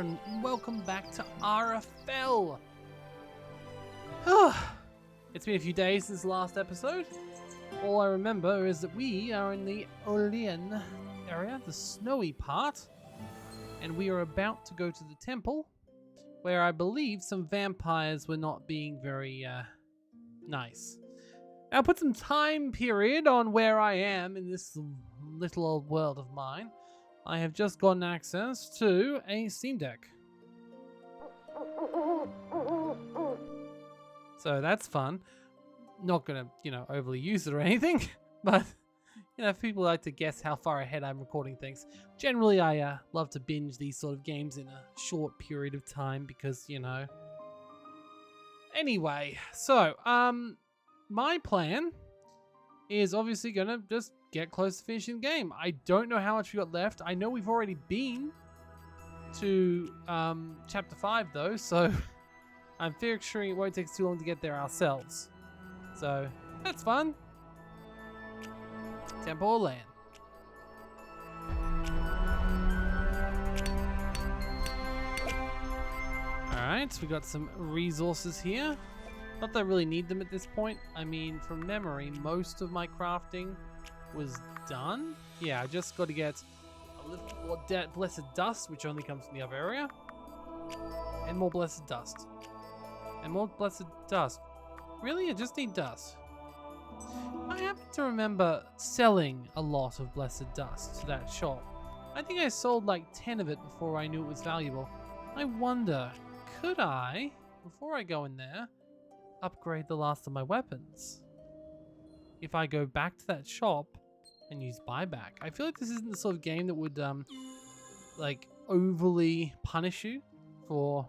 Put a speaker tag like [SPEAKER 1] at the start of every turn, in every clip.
[SPEAKER 1] and welcome back to RFL. It's been a few days since the last episode. All I remember is that we are in the E11 area, the snowy part, and we are about to go to the temple, where I believe some vampires were not being very nice. Now, I'll put some time period on where I am in this little old world of mine. I have just gotten access to a Steam Deck. So that's fun. Not gonna, overly use it or anything, but, if people like to guess how far ahead I'm recording things, generally I love to binge these sort of games in a short period of time because, Anyway, so, my plan is obviously gonna just get close to finishing the game. I don't know how much we got left. I know we've already been to chapter 5 though, so I'm figuring it won't take us too long to get there ourselves. So that's fun. Temple Land. Alright, we got some resources here. Not that I really need them at this point. I mean, from memory, most of my crafting was done. Yeah, I just got to get a little more blessed dust, which only comes from the other area. And more blessed dust. And more blessed dust. Really? I just need dust. I happen to remember selling a lot of blessed dust to that shop. I think I sold like 10 of it before I knew it was valuable. I wonder, could I, before I go in there, upgrade the last of my weapons? If I go back to that shop and use buyback. I feel like this isn't the sort of game that would like overly punish you for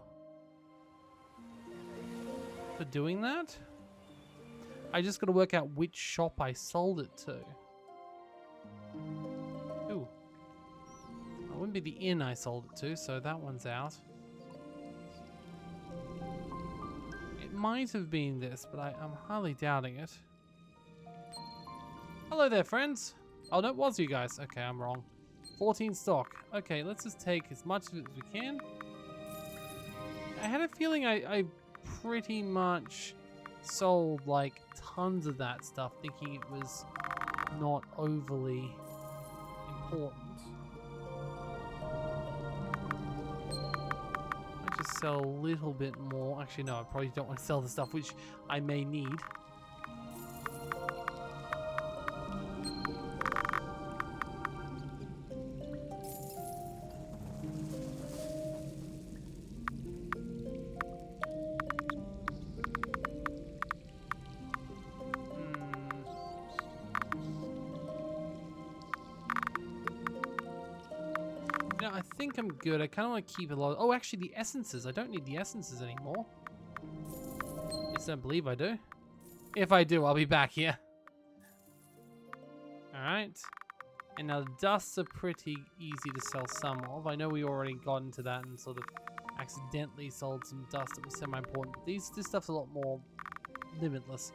[SPEAKER 1] doing that. I just got to work out which shop I sold it to. Ooh. It wouldn't be the inn I sold it to, so that one's out. Might have been this, but I'm highly doubting it. Hello there, friends. Oh, no, it was you guys. Okay, I'm wrong. 14 stock. Okay, let's just take as much of it as we can. I had a feeling I pretty much sold like tons of that stuff, thinking it was not overly important. Just sell a little bit more. Actually, no, I probably don't want to sell the stuff which I may need. I think I'm good. I kind of want to keep a lot. Oh, actually, the essences. I don't need the essences anymore. Yes, I don't believe I do. If I do, I'll be back here. Alright. And now the dusts are pretty easy to sell some of. I know we already got into that and sort of accidentally sold some dust that was semi-important. This stuff's a lot more limitless.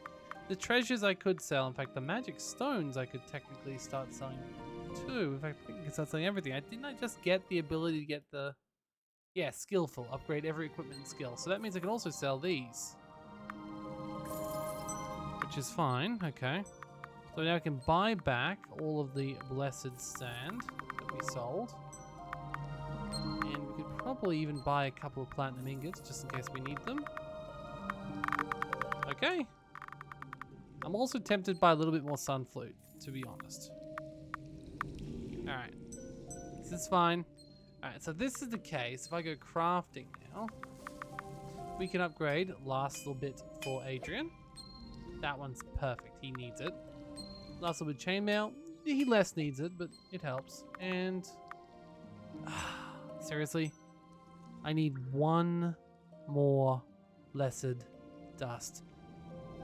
[SPEAKER 1] The treasures I could sell. In fact, the magic stones I could technically start selling too. In fact, I think I can start selling everything. Didn't I just get the ability to get the... Yeah, skillful. Upgrade every equipment and skill. So that means I can also sell these. Which is fine. Okay. So now I can buy back all of the blessed sand that we sold. And we could probably even buy a couple of platinum ingots just in case we need them. Okay. I'm also tempted by a little bit more sun flute, to be honest. Alright, this is fine. Alright, so this is the case. If I go crafting now, we can upgrade last little bit for Adrian. That one's perfect. He needs it. Last little bit chainmail. He less needs it, but it helps. And seriously, I need one more blessed dust.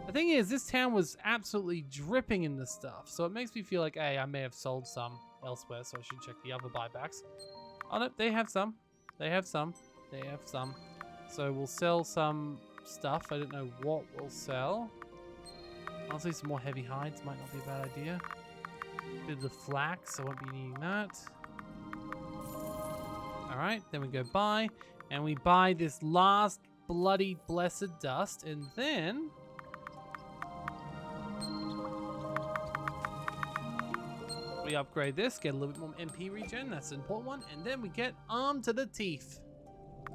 [SPEAKER 1] The thing is, this town was absolutely dripping in this stuff, so it makes me feel like, hey, I may have sold some elsewhere, so I should check the other buybacks. Oh no, they have some. They have some. They have some. So we'll sell some stuff. I don't know what we'll sell. Honestly, some more heavy hides might not be a bad idea. Bit of the flax, I won't be needing that. Alright, then we go buy, and we buy this last bloody blessed dust, and then... we upgrade this, get a little bit more MP regen, that's an important one, and then we get armed to the teeth.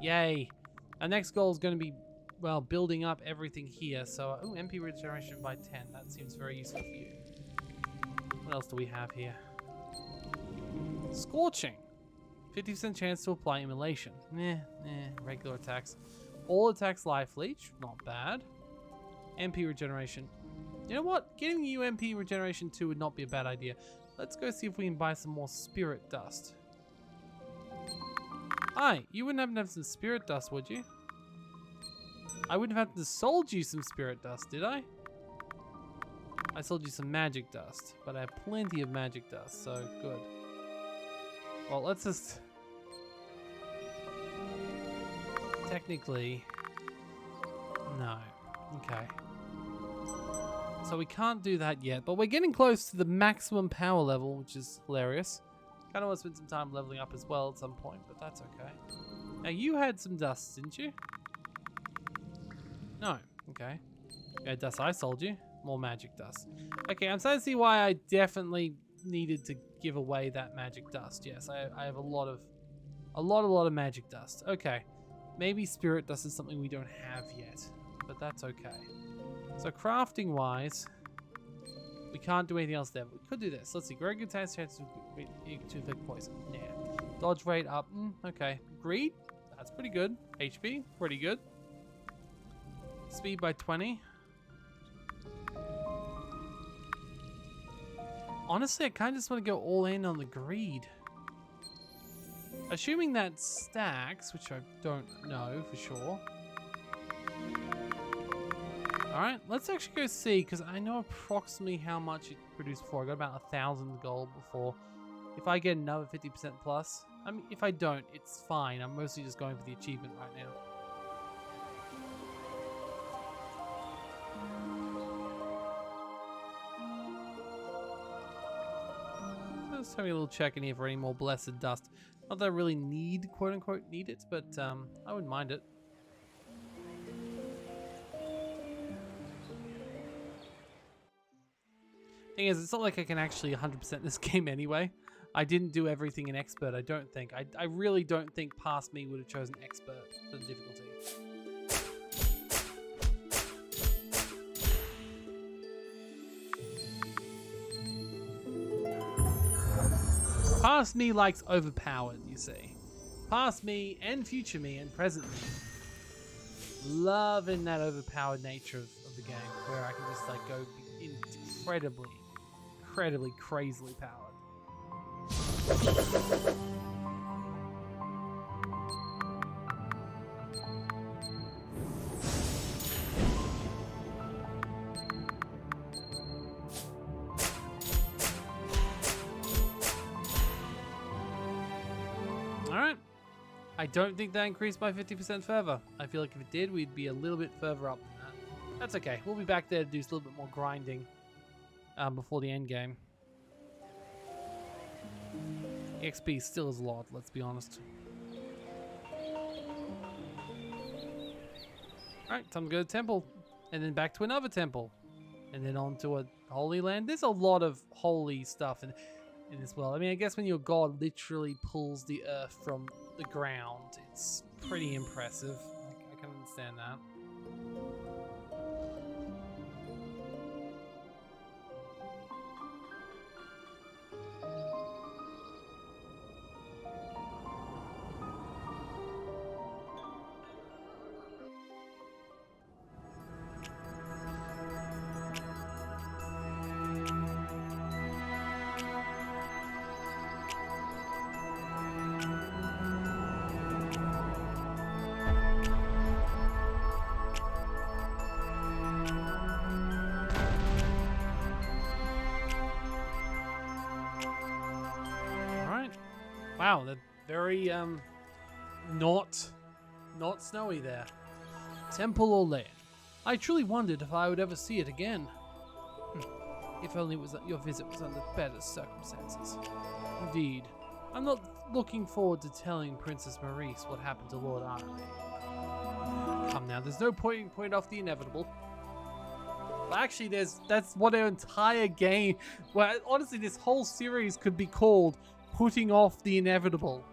[SPEAKER 1] Yay. Our next goal is going to be, well, building up everything here. So, ooh, MP regeneration by 10. That seems very useful for you. What else do we have here? Scorching. 50% chance to apply immolation. Regular attacks. All attacks life leech. Not bad. MP regeneration. You know what? Getting you MP regeneration 2 would not be a bad idea. Let's go see if we can buy some more spirit dust. Hi, you wouldn't happen to have some spirit dust, would you? I wouldn't have had to sold you some spirit dust, did I? I sold you some magic dust, but I have plenty of magic dust, so good. Well, let's just... technically... no. Okay. So we can't do that yet, but we're getting close to the maximum power level, which is hilarious. Kind of want to spend some time leveling up as well at some point, but that's okay. Now, you had some dust, didn't you? No. Okay. Yeah, dust I sold you. More magic dust. Okay, I'm starting to see why I definitely needed to give away that magic dust. Yes, I have a lot of magic dust. Okay. Maybe spirit dust is something we don't have yet, but that's okay. So crafting wise, we can't do anything else there. But we could do this. Let's see. Great chance to inflict poison. Yeah. Dodge rate up. Okay. Greed. That's pretty good. HP. Pretty good. Speed by 20. Honestly, I kind of just want to go all in on the greed. Assuming that stacks, which I don't know for sure. Alright, let's actually go see, because I know approximately how much it produced before. I got about 1,000 gold before. If I get another 50% plus, I mean, if I don't, it's fine. I'm mostly just going for the achievement right now. Just having a little check in here for any more blessed dust. Not that I really need, quote unquote, need it, but I wouldn't mind it. Thing is, it's not like I can actually 100% this game anyway. I didn't do everything in expert, I don't think. I really don't think past me would have chosen expert for the difficulty. Past me likes overpowered, you see. Past me and future me and present me. Loving that overpowered nature of the game, where I can just like go incredibly crazily powered. Alright. I don't think that increased by 50% further. I feel like if it did, we'd be a little bit further up than that. That's okay. We'll be back there to do a little bit more grinding before the end game. XP still is a lot, let's be honest. Alright, time to go to temple. And then back to another temple. And then on to a holy land. There's a lot of holy stuff in this world. I mean, I guess when your god literally pulls the earth from the ground, it's pretty impressive. I can understand that. Wow, they're very not snowy there. Temple or land. I truly wondered if I would ever see it again. If only your visit was under better circumstances. Indeed. I'm not looking forward to telling Princess Maurice what happened to Lord Arley. Come now, there's no point off the inevitable. Well, actually, that's what our entire game... Well, honestly, this whole series could be called Putting Off the Inevitable.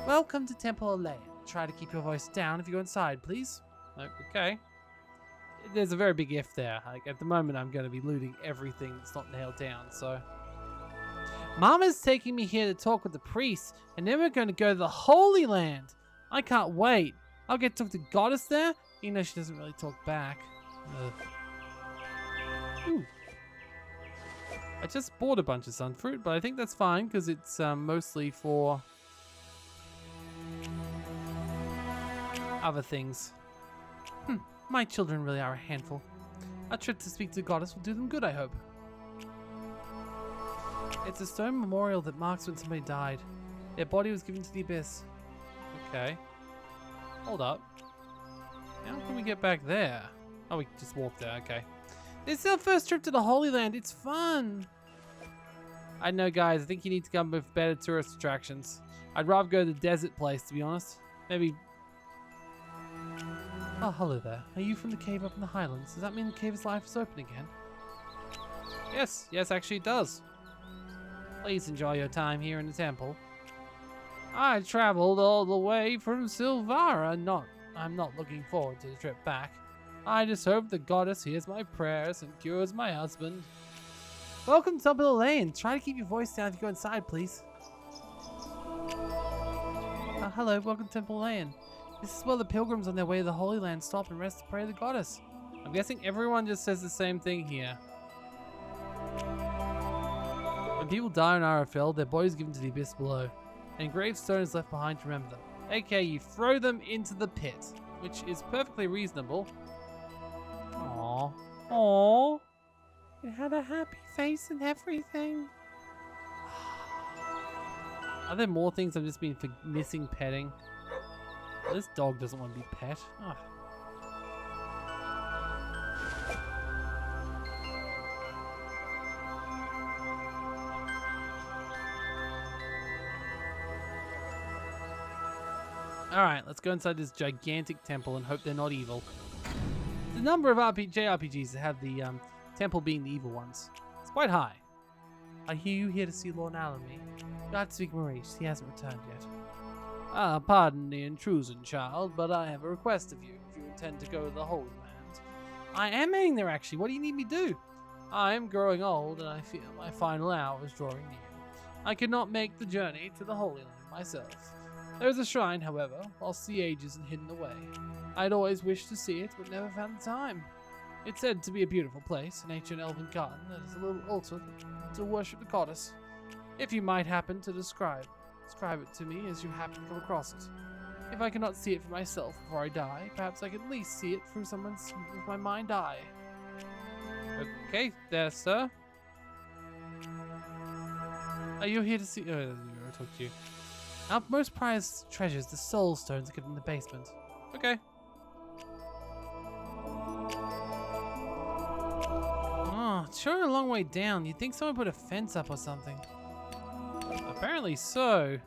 [SPEAKER 1] Welcome to Temple Lane. Try to keep your voice down if you go inside, please. Okay. There's a very big if there. Like, at the moment, I'm going to be looting everything that's not nailed down, so... Mama's taking me here to talk with the priest, and then we're going to go to the Holy Land. I can't wait. I'll get to talk to Goddess there, even though she doesn't really talk back. Ooh. I just bought a bunch of sunfruit, but I think that's fine, because it's mostly for... other things. My children really are a handful. A trip to speak to the Goddess will do them good, I hope. It's a stone memorial that marks when somebody died. Their body was given to the abyss. Okay. Hold up. How can we get back there? Oh, we just walked there. Okay. This is our first trip to the Holy Land. It's fun. I know, guys. I think you need to come with better tourist attractions. I'd rather go to the desert place, to be honest. Maybe... Oh, hello there. Are you from the cave up in the Highlands? Does that mean the cave's life is open again? Yes. Yes, actually it does. Please enjoy your time here in the temple. I traveled all the way from Silvara. I'm not looking forward to the trip back. I just hope the Goddess hears my prayers and cures my husband. Welcome to Temple Lane. Try to keep your voice down if you go inside, please. Hello, welcome to Temple Lane. This is where the pilgrims on their way to the Holy Land stop and rest to pray to the Goddess. I'm guessing everyone just says the same thing here. When people die in RFL, their bodies are given to the abyss below. An engraved stone is left behind to remember them. Okay, you throw them into the pit, which is perfectly reasonable. Aww. Aww. It had a happy face and everything. Are there more things I've just been missing petting? This dog doesn't want to be pet. Oh. Alright, let's go inside this gigantic temple and hope they're not evil. The number of JRPGs that have the temple being the evil ones, it's quite high. Are you here to see Lord Alamy? God speak Maurice, he hasn't returned yet. Pardon the intrusion, child, but I have a request of you if you intend to go to the Holy Land. I am heading there, actually. What do you need me to do? I am growing old, and I feel my final hour is drawing near. I could not make the journey to the Holy Land myself. There is a shrine, however, lost the ages and hidden away. I'd always wished to see it, but never found the time. It's said to be a beautiful place, an ancient elven garden that is a little altar to worship the goddess. If you might happen to describe it to me as you happen to come across it. If I cannot see it for myself before I die, perhaps I can at least see it through someone's with my mind eye. Okay, there, sir. Are you here to see? Oh, I talked to you. Our most prized treasures, the soul stones, are kept in the basement. Okay. Oh, it's sure a long way down. You'd think someone put a fence up or something. Apparently so.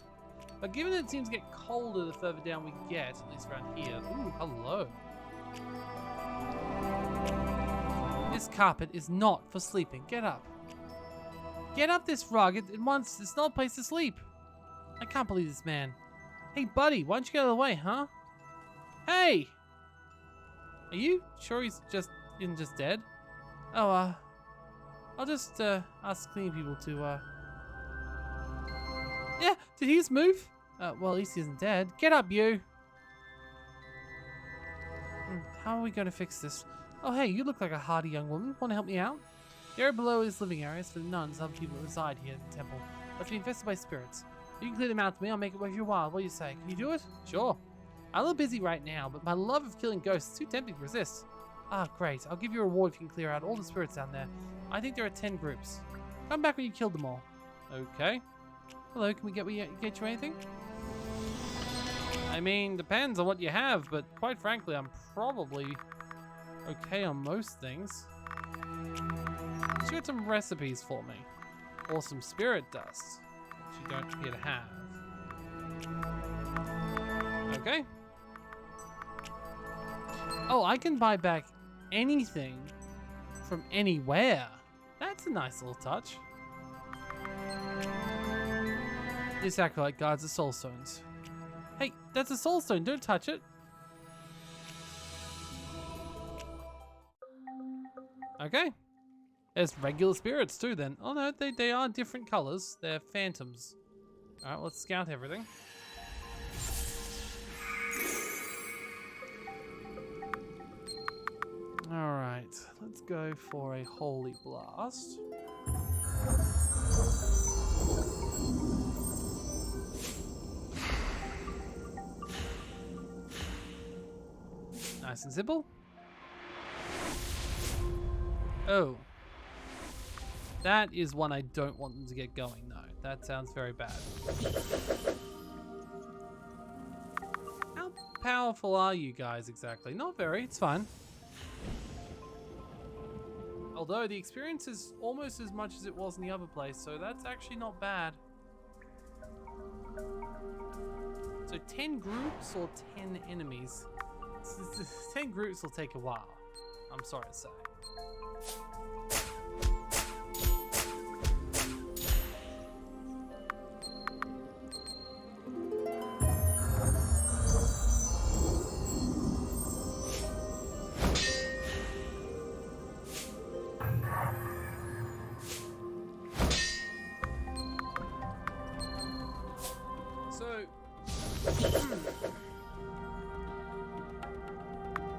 [SPEAKER 1] But given that it seems to get colder the further down we get, at least around here. Ooh, hello. This carpet is not for sleeping. Get up. Get up this rug at once. It's not a place to sleep. I can't believe this man. Hey, buddy, why don't you get out of the way, huh? Hey! Are you sure he's just dead? Oh, I'll just ask cleaning people to Yeah, did he just move? Well, at least he isn't dead. Get up, you! How are we going to fix this? Oh, hey, you look like a hardy young woman. Want to help me out? The area below is living areas for the nuns and other people that reside here in the temple. Let's be infested by spirits. You can clear them out to me. I'll make it worth your while. What do you say? Can you do it? Sure. I'm a little busy right now, but my love of killing ghosts is too tempting to resist. Ah, great. I'll give you a reward if you can clear out all the spirits down there. I think there are 10 groups. Come back when you killed them all. Okay. Hello, can we get you anything? I mean, depends on what you have, but quite frankly, I'm probably okay on most things. You got some recipes for me. Or some spirit dust. which you don't appear to have. Okay. Oh, I can buy back anything from anywhere. That's a nice little touch. This acolyte guards the soul stones. Hey, that's a soul stone. Don't touch it. Okay. There's regular spirits too then. Oh no, they are different colors. They're phantoms. Alright, let's scout everything. Alright, let's go for a holy blast. Nice and simple. Oh. That is one I don't want them to get going, no. That sounds very bad. How powerful are you guys exactly? Not very, it's fine. Although the experience is almost as much as it was in the other place, so that's actually not bad. So 10 groups or 10 enemies? 10 groups will take a while, I'm sorry to say.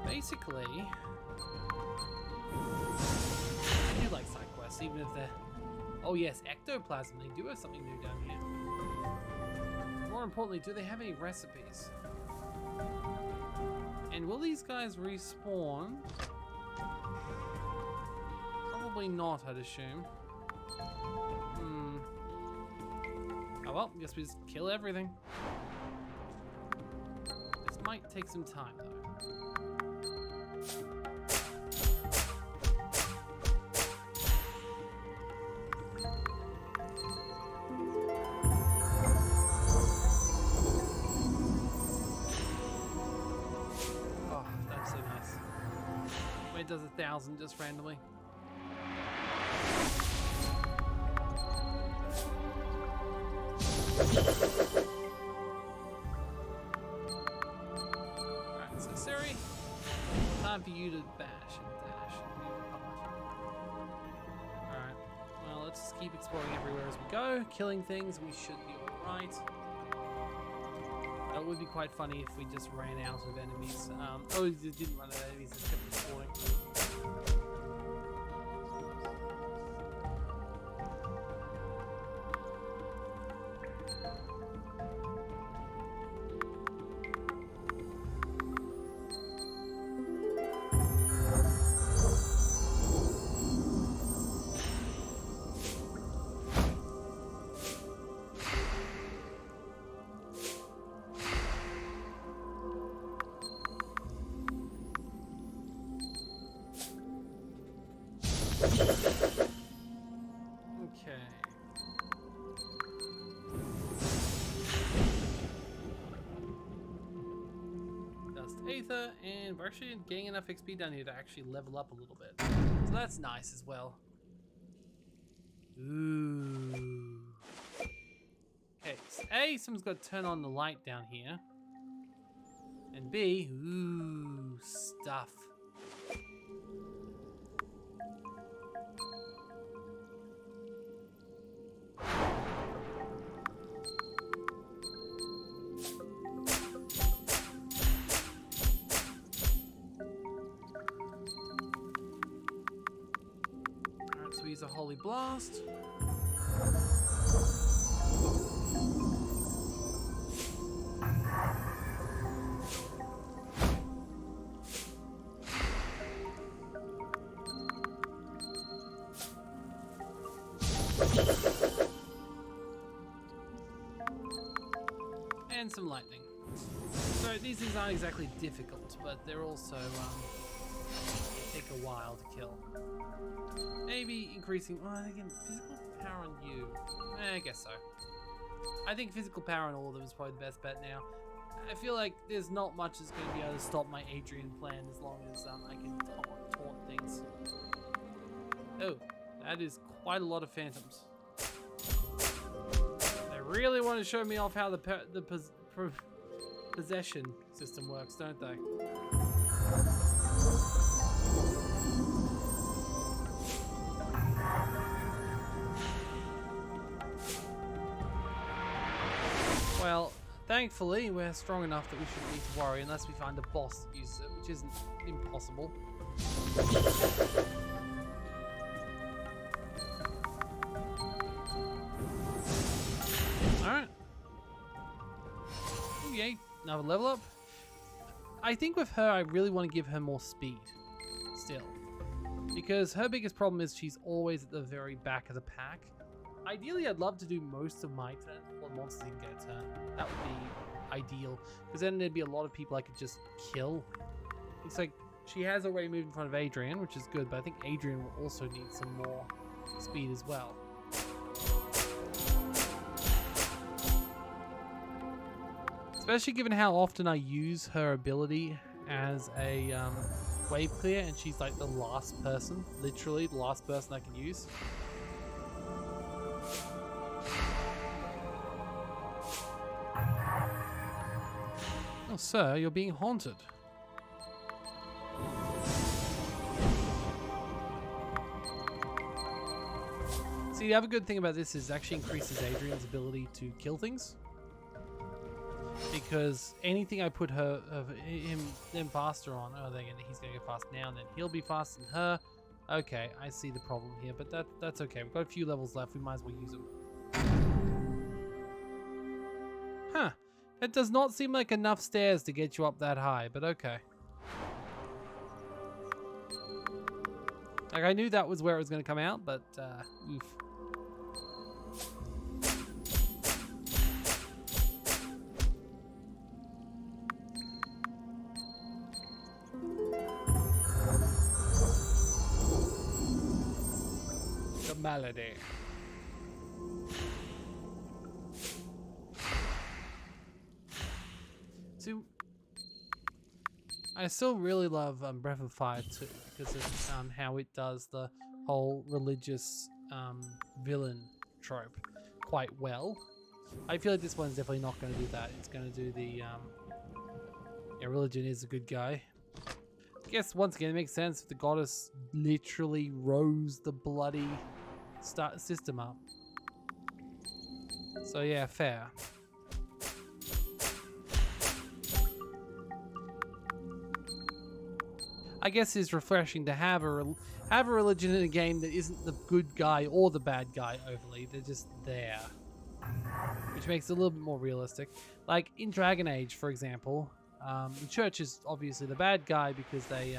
[SPEAKER 1] Basically, I do like side quests, even if they're... Oh yes, ectoplasm, they do have something new down here. More importantly, do they have any recipes? And will these guys respawn? Probably not, I'd assume. Oh well, guess we just kill everything. This might take some time though. Oh, that's so nice. When it does 1,000 just randomly. Alright, so Siri, time for you to bash and dash and do Alright, well let's just keep exploring everywhere as we go, killing things, we should be alright. That would be quite funny if we just ran out of enemies. Oh, we didn't run out of enemies, just kept exploring. Okay. Dust Aether, and we're actually getting enough XP down here to actually level up a little bit. So that's nice as well. Ooh. Okay, so A, someone's got to turn on the light down here. And B, ooh, stuff. Alright, so we use a Holy Blast. And some lightning. So these things aren't exactly difficult, but they're also take a while to kill. Maybe increasing, well again, physical power on you. I guess so. I think physical power on all of them is probably the best bet now. I feel like there's not much that's going to be able to stop my Adrian plan as long as I can taunt things. Oh, that is quite a lot of phantoms. They really want to show me off how the possession system works, don't they? Well, thankfully, we're strong enough that we shouldn't need to worry unless we find a boss that uses it, which isn't impossible. Alright. Oh, yay. Another level up. I think with her, I really want to give her more speed. Still. Because her biggest problem is she's always at the very back of the pack. Ideally, I'd love to do most of my turn before the monsters even get a turn. That would be ideal. Because then there'd be a lot of people I could just kill. It's like, she has already moved in front of Adrian, which is good, but I think Adrian will also need some more speed as well. Especially given how often I use her ability as a wave clear, and she's like the last person, literally the last person I can use. Oh, sir, you're being haunted. See, the other good thing about this is it actually increases Adrian's ability to kill things. Because anything I put him faster on, he's gonna go fast now, and then he'll be faster than her. Okay, I see the problem here, but that's okay. We've got a few levels left. We might as well use them. Huh? It does not seem like enough stairs to get you up that high, but okay. Like, I knew that was where it was gonna come out, but oof. Malady. So, I still really love Breath of Fire 2 because of how it does the whole religious villain trope quite well. I feel like this one's definitely not going to do that. It's going to do the religion is a good guy. I guess once again it makes sense if the goddess literally rose the bloody system up. So yeah, fair. I guess it's refreshing to have a religion in a game that isn't the good guy or the bad guy overly. They're just there, which makes it a little bit more realistic. Like in Dragon Age, for example, the church is obviously the bad guy because they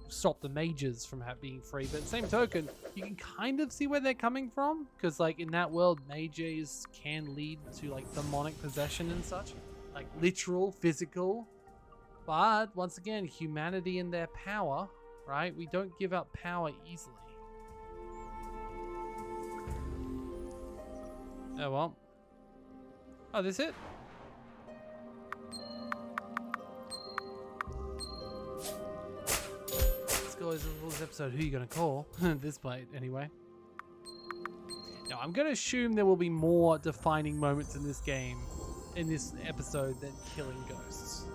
[SPEAKER 1] stop the mages from being free, but at the same token, you can kind of see where they're coming from, because like in that world, mages can lead to like demonic possession and such, like literal, physical. But once again, humanity and their power, right? We don't give up power easily. Oh well. Oh, this it? This episode, who are you gonna call? This fight, anyway. Now, I'm gonna assume there will be more defining moments in this game, in this episode, than killing ghosts.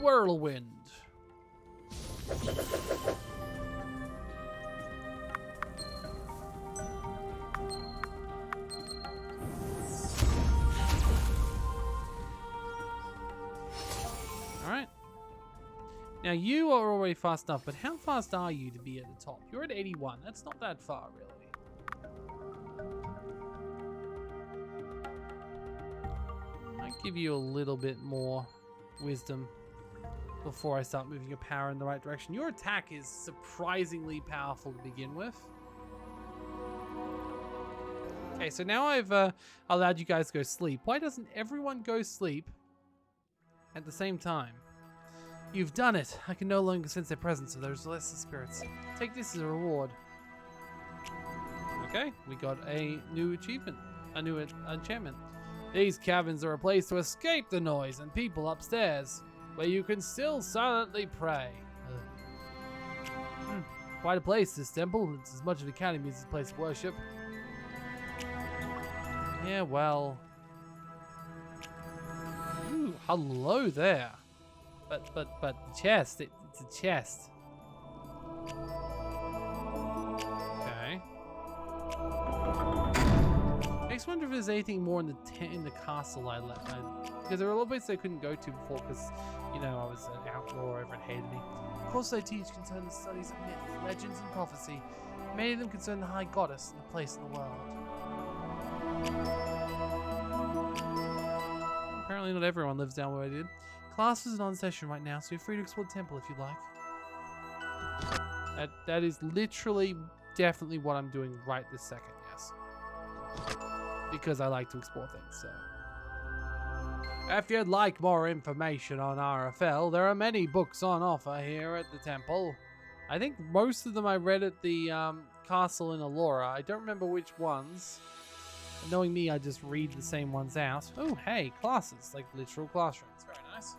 [SPEAKER 1] Whirlwind. Alright. Now you are already fast enough, but how fast are you to be at the top? You're at 81. That's not that far, really. Might give you a little bit more wisdom before I start moving your power in the right direction. Your attack is surprisingly powerful to begin with. Okay, so now I've allowed you guys to go sleep. Why doesn't everyone go sleep at the same time? You've done it. I can no longer sense their presence, so there's lesser spirits. Take this as a reward. Okay, we got a new achievement. A new enchantment. These caverns are a place to escape the noise and people upstairs, where you can still silently pray. Quite a place, this temple. It's as much of an academy as a place of worship. Yeah, well... Ooh, hello there. But the chest, it's a chest. Okay. I just wonder if there's anything more in the castle I left. Because there were a lot of places I couldn't go to before because, you know, I was an outlaw, everyone hated me. The courses I teach concern the studies of myth, legends, and prophecy. Many of them concern the high goddess and the place in the world. Apparently not everyone lives down where I did. Class is on session right now, so you're free to explore the temple if you like. That is literally, definitely what I'm doing right this second, yes. Because I like to explore things, so. If you'd like more information on RFL, there are many books on offer here at the temple. I think most of them I read at the castle in Allura. I don't remember which ones. Knowing me, I just read the same ones out. Oh, hey, classes, like literal classrooms. Very nice.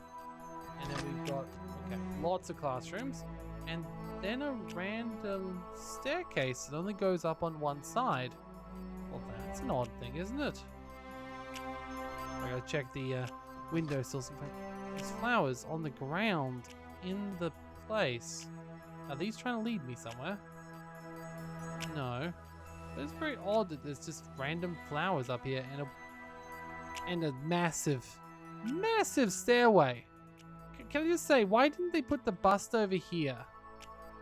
[SPEAKER 1] And then we've got, okay, lots of classrooms. And then a random staircase that only goes up on one side. Well, that's an odd thing, isn't it? I gotta check the windowsills. There's flowers on the ground in the place. Are these trying to lead me somewhere? No. But it's very odd that there's just random flowers up here and a massive stairway. Can I just say, why didn't they put the bust over here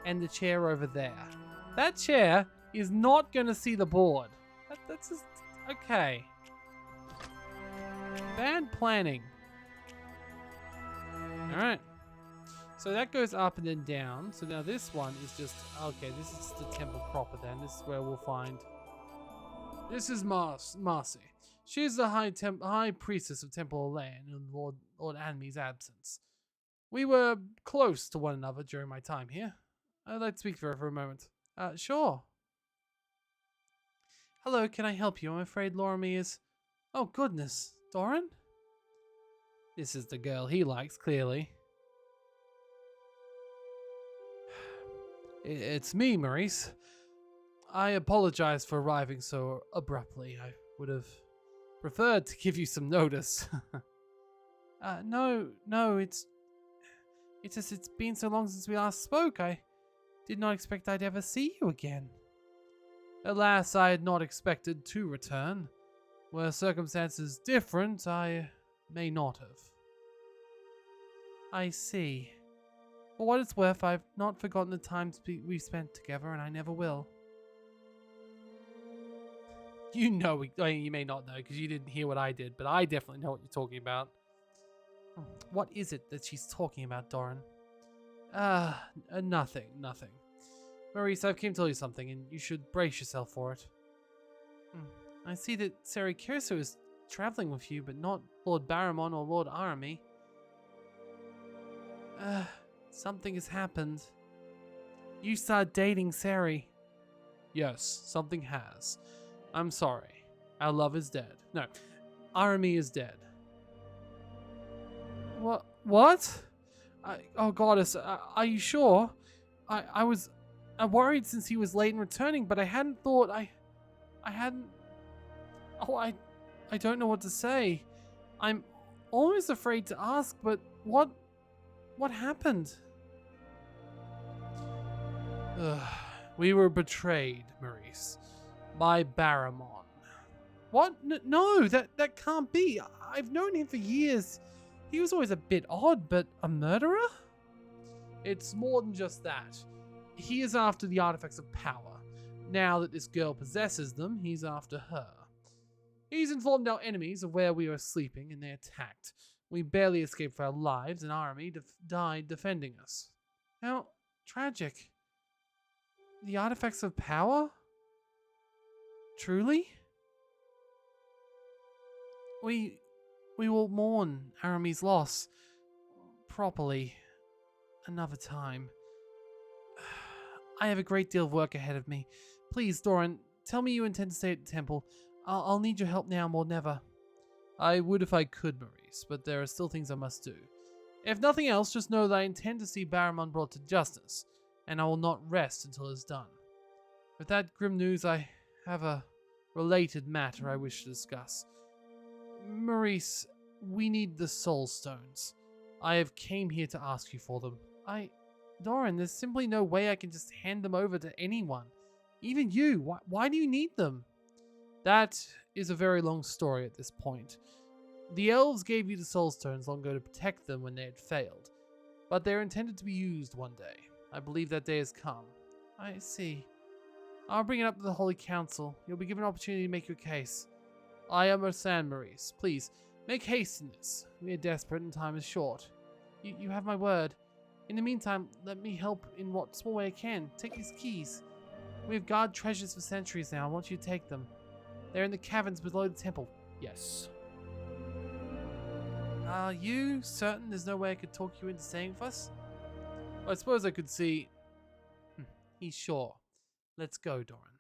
[SPEAKER 1] and the chair over there? That chair is not going to see the board. That's just... okay. Bad planning. Alright. So that goes up and then down. So now this one is just... okay, this is the temple proper then. This is where we'll find... this is Marcy. She is the high priestess of Temple Elaine in Lord Anme's absence. We were close to one another during my time here. I'd like to speak to her for a moment. Sure. Hello, can I help you? I'm afraid Loramy is... oh, goodness. Doran? This is the girl he likes, clearly. It's me, Maurice. I apologize for arriving so abruptly. I would have preferred to give you some notice. No, it's just it's been so long since we last spoke. I did not expect I'd ever see you again. Alas, I had not expected to return. Were circumstances different, I may not have. I see. For what it's worth, I've not forgotten the times we've spent together, and I never will. You know, I mean, you may not know because you didn't hear what I did, but I definitely know what you're talking about. What is it that she's talking about, Doran? Nothing. Maurice, I've came to tell you something, and you should brace yourself for it. I see that Seri Kirsu is traveling with you, but not Lord Barrymon or Lord Aramy. Something has happened. You started dating Seri. Yes, something has. I'm sorry. Our love is dead. No, Aramy is dead. What? Oh, Goddess, are you sure? I was worried since he was late in returning, but I hadn't thought I hadn't... oh, I don't know what to say. I'm almost afraid to ask, but what happened? We were betrayed, Maurice, by Barrymon. What? No, that can't be. I've known him for years. He was always a bit odd, but a murderer? It's more than just that. He is after the artifacts of power. Now that this girl possesses them, he's after her. He's informed our enemies of where we were sleeping, and they attacked. We barely escaped for our lives, and Aramy died defending us. How tragic. The artifacts of power? Truly? We will mourn Aramy's loss properly. Another time. I have a great deal of work ahead of me. Please, Doran, tell me you intend to stay at the temple. I'll need your help now more than ever. I would if I could, Maurice, but there are still things I must do. If nothing else, just know that I intend to see Barramon brought to justice, and I will not rest until it is done. With that grim news, I have a related matter I wish to discuss. Maurice, we need the soul stones. I have came here to ask you for them. Doran, there's simply no way I can just hand them over to anyone. Even you. Why do you need them? That is a very long story at this point. The elves gave you the soul stones long ago to protect them when they had failed, but they are intended to be used one day. I believe that day has come. I see. I'll bring it up to the Holy Council. You'll be given an opportunity to make your case. I understand, Maurice. Please, make haste in this. We are desperate and time is short. You have my word. In the meantime, let me help in what small way I can. Take these keys. We have guarded treasures for centuries now. I want you to take them. They're in the caverns below the temple. Yes. Are you certain there's no way I could talk you into staying with us? Well, I suppose I could see... He's sure. Let's go, Doran.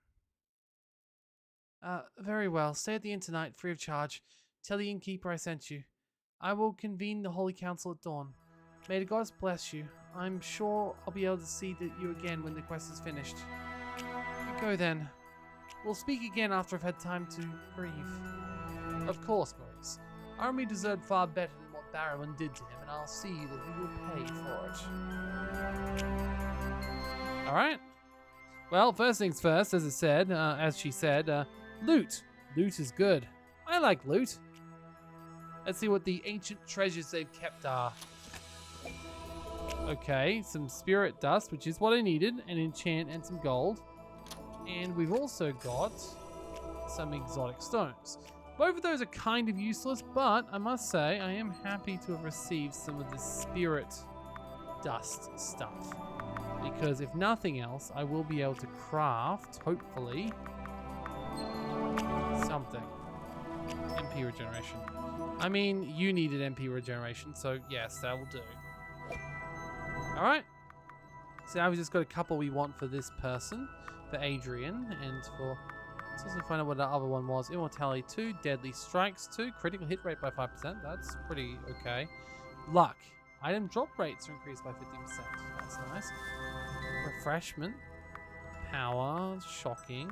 [SPEAKER 1] Very well. Stay at the inn tonight, free of charge. Tell the innkeeper I sent you. I will convene the Holy Council at dawn. May the gods bless you. I'm sure I'll be able to see you again when the quest is finished. Go then. We'll speak again after I've had time to grieve. Of course, Maurice. Army deserved far better than what Barrowman did to him, and I'll see that he will pay for it. Alright. Well, first things first, as she said, loot. Loot is good. I like loot. Let's see what the ancient treasures they've kept are. Okay, some spirit dust, which is what I needed, an enchant and some gold. And we've also got some exotic stones. Both of those are kind of useless, but I must say I am happy to have received some of this spirit dust stuff. Because if nothing else, I will be able to craft, hopefully, something. MP regeneration. I mean, you needed MP regeneration, so yes, that will do. Alright. So now we've just got a couple we want for this person, for Adrian, and for... Let's also find out what the other one was. Immortality 2, Deadly Strikes 2, Critical Hit Rate by 5%. That's pretty okay. Luck. Item drop rates are increased by 50%. That's nice. Refreshment. Power. Shocking.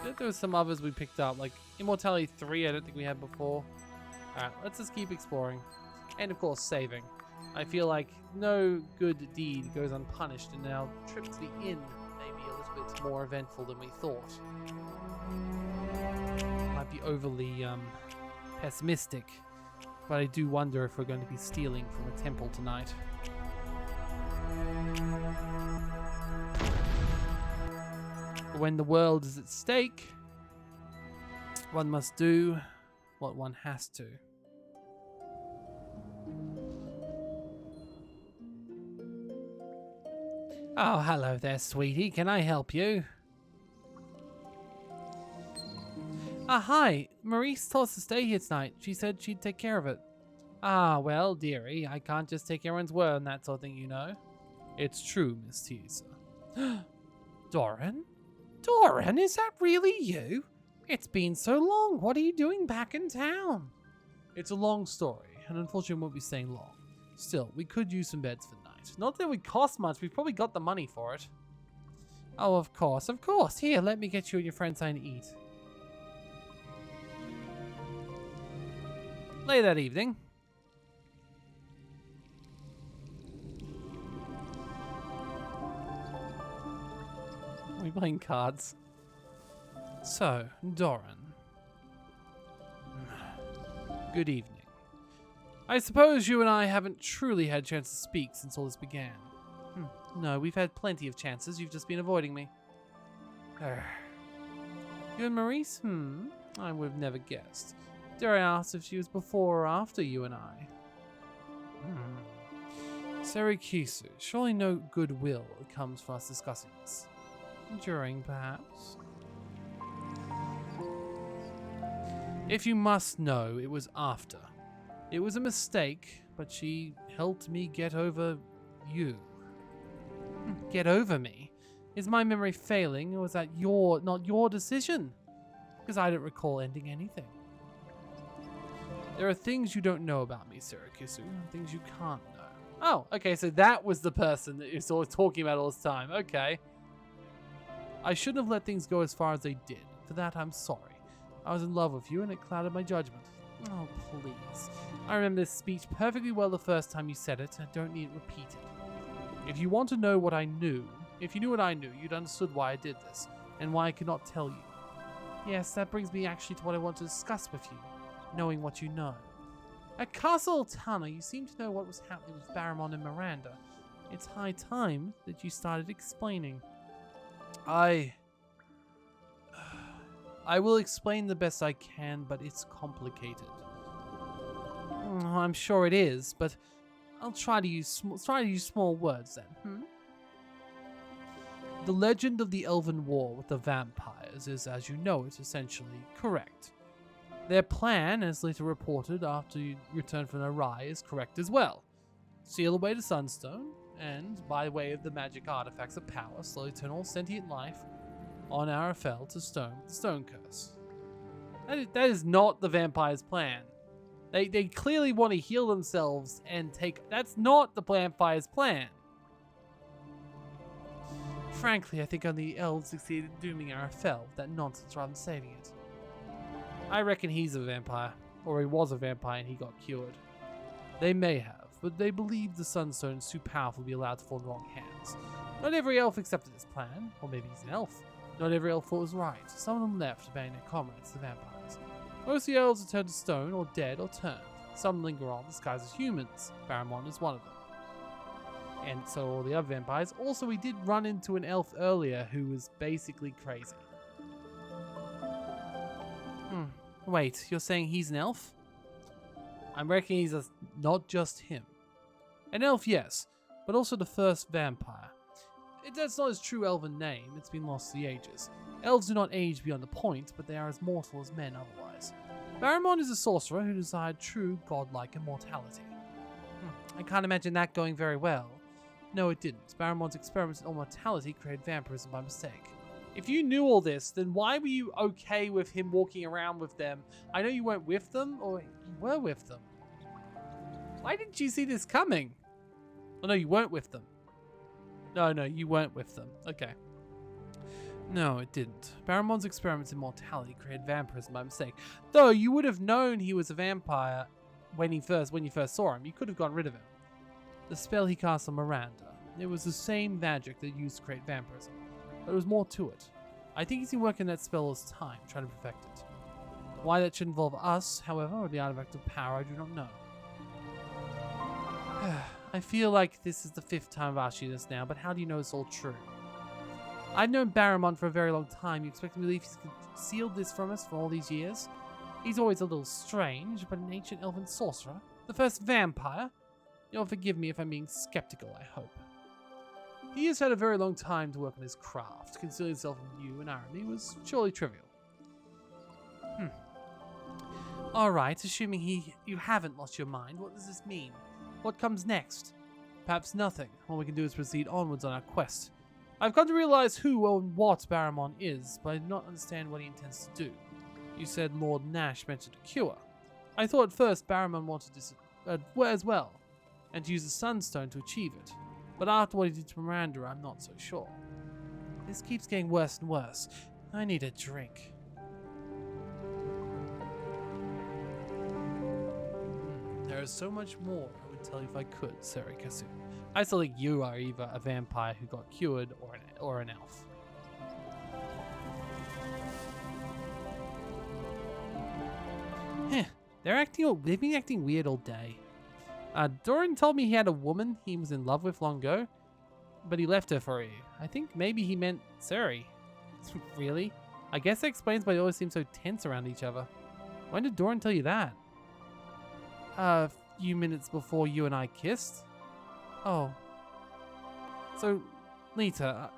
[SPEAKER 1] There was some others we picked up, like Immortality 3 I don't think we had before. Alright, let's just keep exploring. And of course, saving. I feel like no good deed goes unpunished, and our trip to the inn may be a little bit more eventful than we thought. Might be overly pessimistic, but I do wonder if we're going to be stealing from a temple tonight. When the world is at stake, one must do what one has to. Oh, hello there, sweetie. Can I help you? Hi. Maurice told us to stay here tonight. She said she'd take care of it. Ah, well, dearie, I can't just take everyone's word on that sort of thing, you know. It's true, Miss Teaser. Doran? Doran, is that really you? It's been so long. What are you doing back in town? It's a long story, and unfortunately won't be staying long. Still, we could use some beds for the night. Not that it would cost much. We've probably got the money for it. Oh, of course, of course. Here, let me get you and your friend something to eat. Later that evening. Are we playing cards? So, Doran. Good evening. I suppose you and I haven't truly had a chance to speak since all this began. No, we've had plenty of chances. You've just been avoiding me. You and Maurice? I would have never guessed. Dare I ask if she was before or after you and I? Sarakisu, surely no goodwill comes from us discussing this. During, perhaps? If you must know, it was after. It was a mistake, but she helped me get over you. Get over me? Is my memory failing, or was that not your decision? Because I don't recall ending anything. There are things you don't know about me, Sirakisu, and things you can't know. Oh, okay, so that was the person that you're sort of talking about all this time. Okay. I shouldn't have let things go as far as they did. For that, I'm sorry. I was in love with you, and it clouded my judgment. Oh, please. I remember this speech perfectly well the first time you said it. I don't need it repeated. If you want to know what I knew, if you knew what I knew, you'd understood why I did this, and why I could not tell you. Yes, that brings me actually to what I want to discuss with you, knowing what you know. At Castle Tana, you seem to know what was happening with Barramon and Miranda. It's high time that you started explaining. I will explain the best I can, but it's complicated. I'm sure it is, but I'll try to use small words then. The legend of the Elven War with the vampires is, as you know it, essentially correct. Their plan, as later reported after you return from Arai, is correct as well. Seal away the Sunstone, and by way of the magic artifacts of power, slowly turn all sentient life on Arafel to stone with the Stone Curse. That is not the vampire's plan. They clearly want to heal themselves and take... That's not the vampire's plan. Frankly, I think only the elves succeeded in dooming Arafel with that nonsense rather than saving it. I reckon he's a vampire, or he was a vampire and he got cured. They may have, but they believe the Sunstone is too powerful to be allowed to fall in the wrong hands. Not every elf accepted this plan, or maybe he's an elf. Not every elf thought it was right. Some of them left, abandoning their comrades, the vampires. Most of the elves are turned to stone, or dead, or turned. Some linger on, disguised as humans. Barramon is one of them. And so all the other vampires. Also, we did run into an elf earlier who was basically crazy. Wait, you're saying he's an elf? I'm reckoning he's not just him. An elf, yes, but also the first vampire. That's not his true elven name, it's been lost to the ages. Elves do not age beyond the point, but they are as mortal as men otherwise. Barramon is a sorcerer who desired true godlike immortality. I can't imagine that going very well. No, it didn't. Barramon's experiments in immortality created vampirism by mistake. If you knew all this, then why were you okay with him walking around with them? I know you weren't with them, or you were with them. Why didn't you see this coming? Oh no, you weren't with them. No, you weren't with them. Okay. No, it didn't. Barramon's experiments in mortality created vampirism by mistake. Though you would have known he was a vampire when you first saw him. You could have gotten rid of him. The spell he cast on Miranda. It was the same magic that used to create vampirism. But there was more to it. I think he's been working that spell all his time, trying to perfect it. Why that should involve us, however, or the artifact of power, I do not know. I feel like this is the 5th time I've asked you this now, but how do you know it's all true? I've known Barramon for a very long time. You expect me to believe he's concealed this from us for all these years? He's always a little strange, but an ancient elven sorcerer. The first vampire? You'll forgive me if I'm being skeptical, I hope. He has had a very long time to work on his craft. Concealing himself from you and Arami was surely trivial. Alright, assuming you haven't lost your mind, what does this mean? What comes next? Perhaps nothing. All we can do is proceed onwards on our quest. I've come to realize who and what Barramon is, but I do not understand what he intends to do. You said Lord Nash mentioned a cure. I thought at first Barramon wanted this as well, and to use the Sunstone to achieve it. But after what he did to Miranda, I'm not so sure. This keeps getting worse and worse. I need a drink. There is so much more I would tell you if I could, Serikasu. I still think you are either a vampire who got cured or an elf. They've been acting weird all day. Doran told me he had a woman he was in love with long ago, but he left her for you. I think maybe he meant Suri. Really? I guess that explains why they always seem so tense around each other. When did Doran tell you that? A few minutes before you and I kissed. Oh. So, Lita,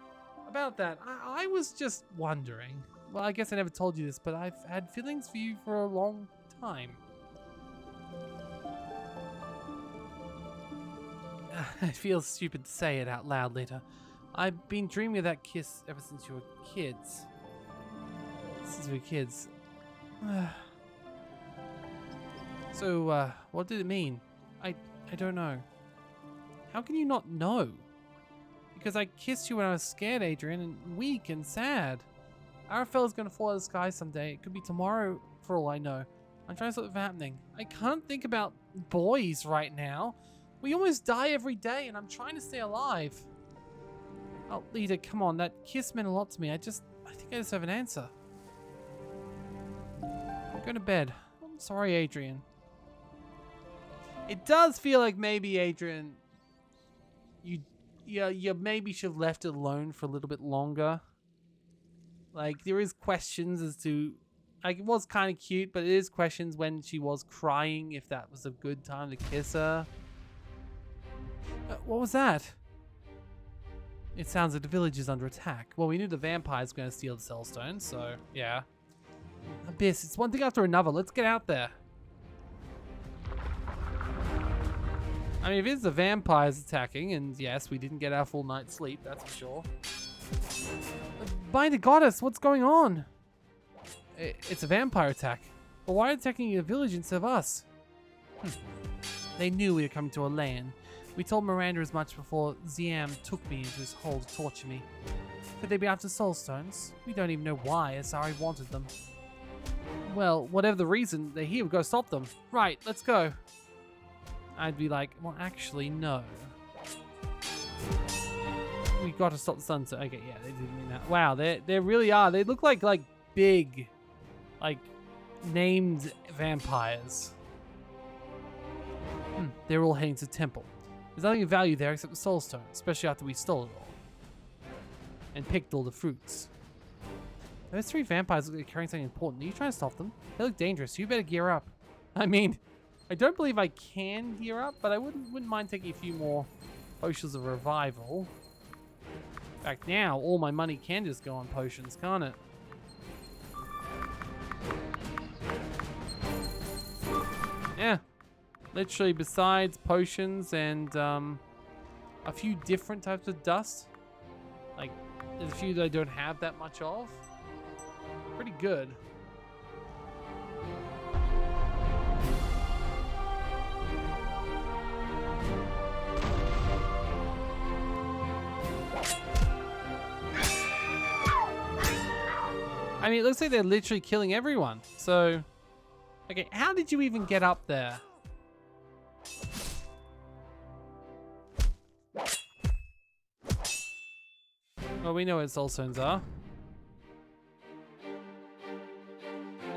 [SPEAKER 1] about that, I was just wondering. Well, I guess I never told you this, but I've had feelings for you for a long time. It feels stupid to say it out loud later. I've been dreaming of that kiss ever since you were kids. Since we were kids. So, what did it mean? I don't know. How can you not know? Because I kissed you when I was scared, Adrian, and weak and sad. Arafel's gonna fall out of the sky someday. It could be tomorrow, for all I know. I'm trying to stop it from happening. I can't think about boys right now. We almost die every day, and I'm trying to stay alive. Oh, Lita, come on. That kiss meant a lot to me. I think I deserve an answer. I'm going to bed. I'm sorry, Adrian. It does feel like maybe, Adrian, you maybe should have left it alone for a little bit longer. Like, there is questions as to... Like, it was kind of cute, but it is questions when she was crying, if that was a good time to kiss her. What was that? It sounds like the village is under attack. Well, we knew the vampire's going to steal the Cellstone, so yeah. Abyss, it's one thing after another. Let's get out there. I mean, if it's the vampires attacking, and yes, we didn't get our full night's sleep, that's for sure. By the goddess, what's going on? It's a vampire attack. But why are they attacking the village instead of us? They knew we were coming to our land. We told Miranda as much before Ziam took me into his hole to torture me. Could they be after Soulstones? We don't even know why Asari wanted them. Well, whatever the reason, they're here, we've got to stop them. Right, let's go. I'd be like, well, actually, no. We got to stop the sunset. Okay, yeah, they didn't mean that. Wow, they really are. They look like big, like, named vampires. They're all heading to the temple. There's nothing of value there except the Soulstone, especially after we stole it all. And picked all the fruits. Those three vampires look like they're carrying something important. Are you trying to stop them? They look dangerous. You better gear up. I mean, I don't believe I can gear up, but I wouldn't mind taking a few more potions of revival. In fact, now all my money can just go on potions, can't it? Yeah. Literally, besides potions and a few different types of dust, like there's a few that I don't have that much of. Pretty good. I mean, it looks like they're literally killing everyone. So, okay, how did you even get up there? Well, we know where Soulstones are.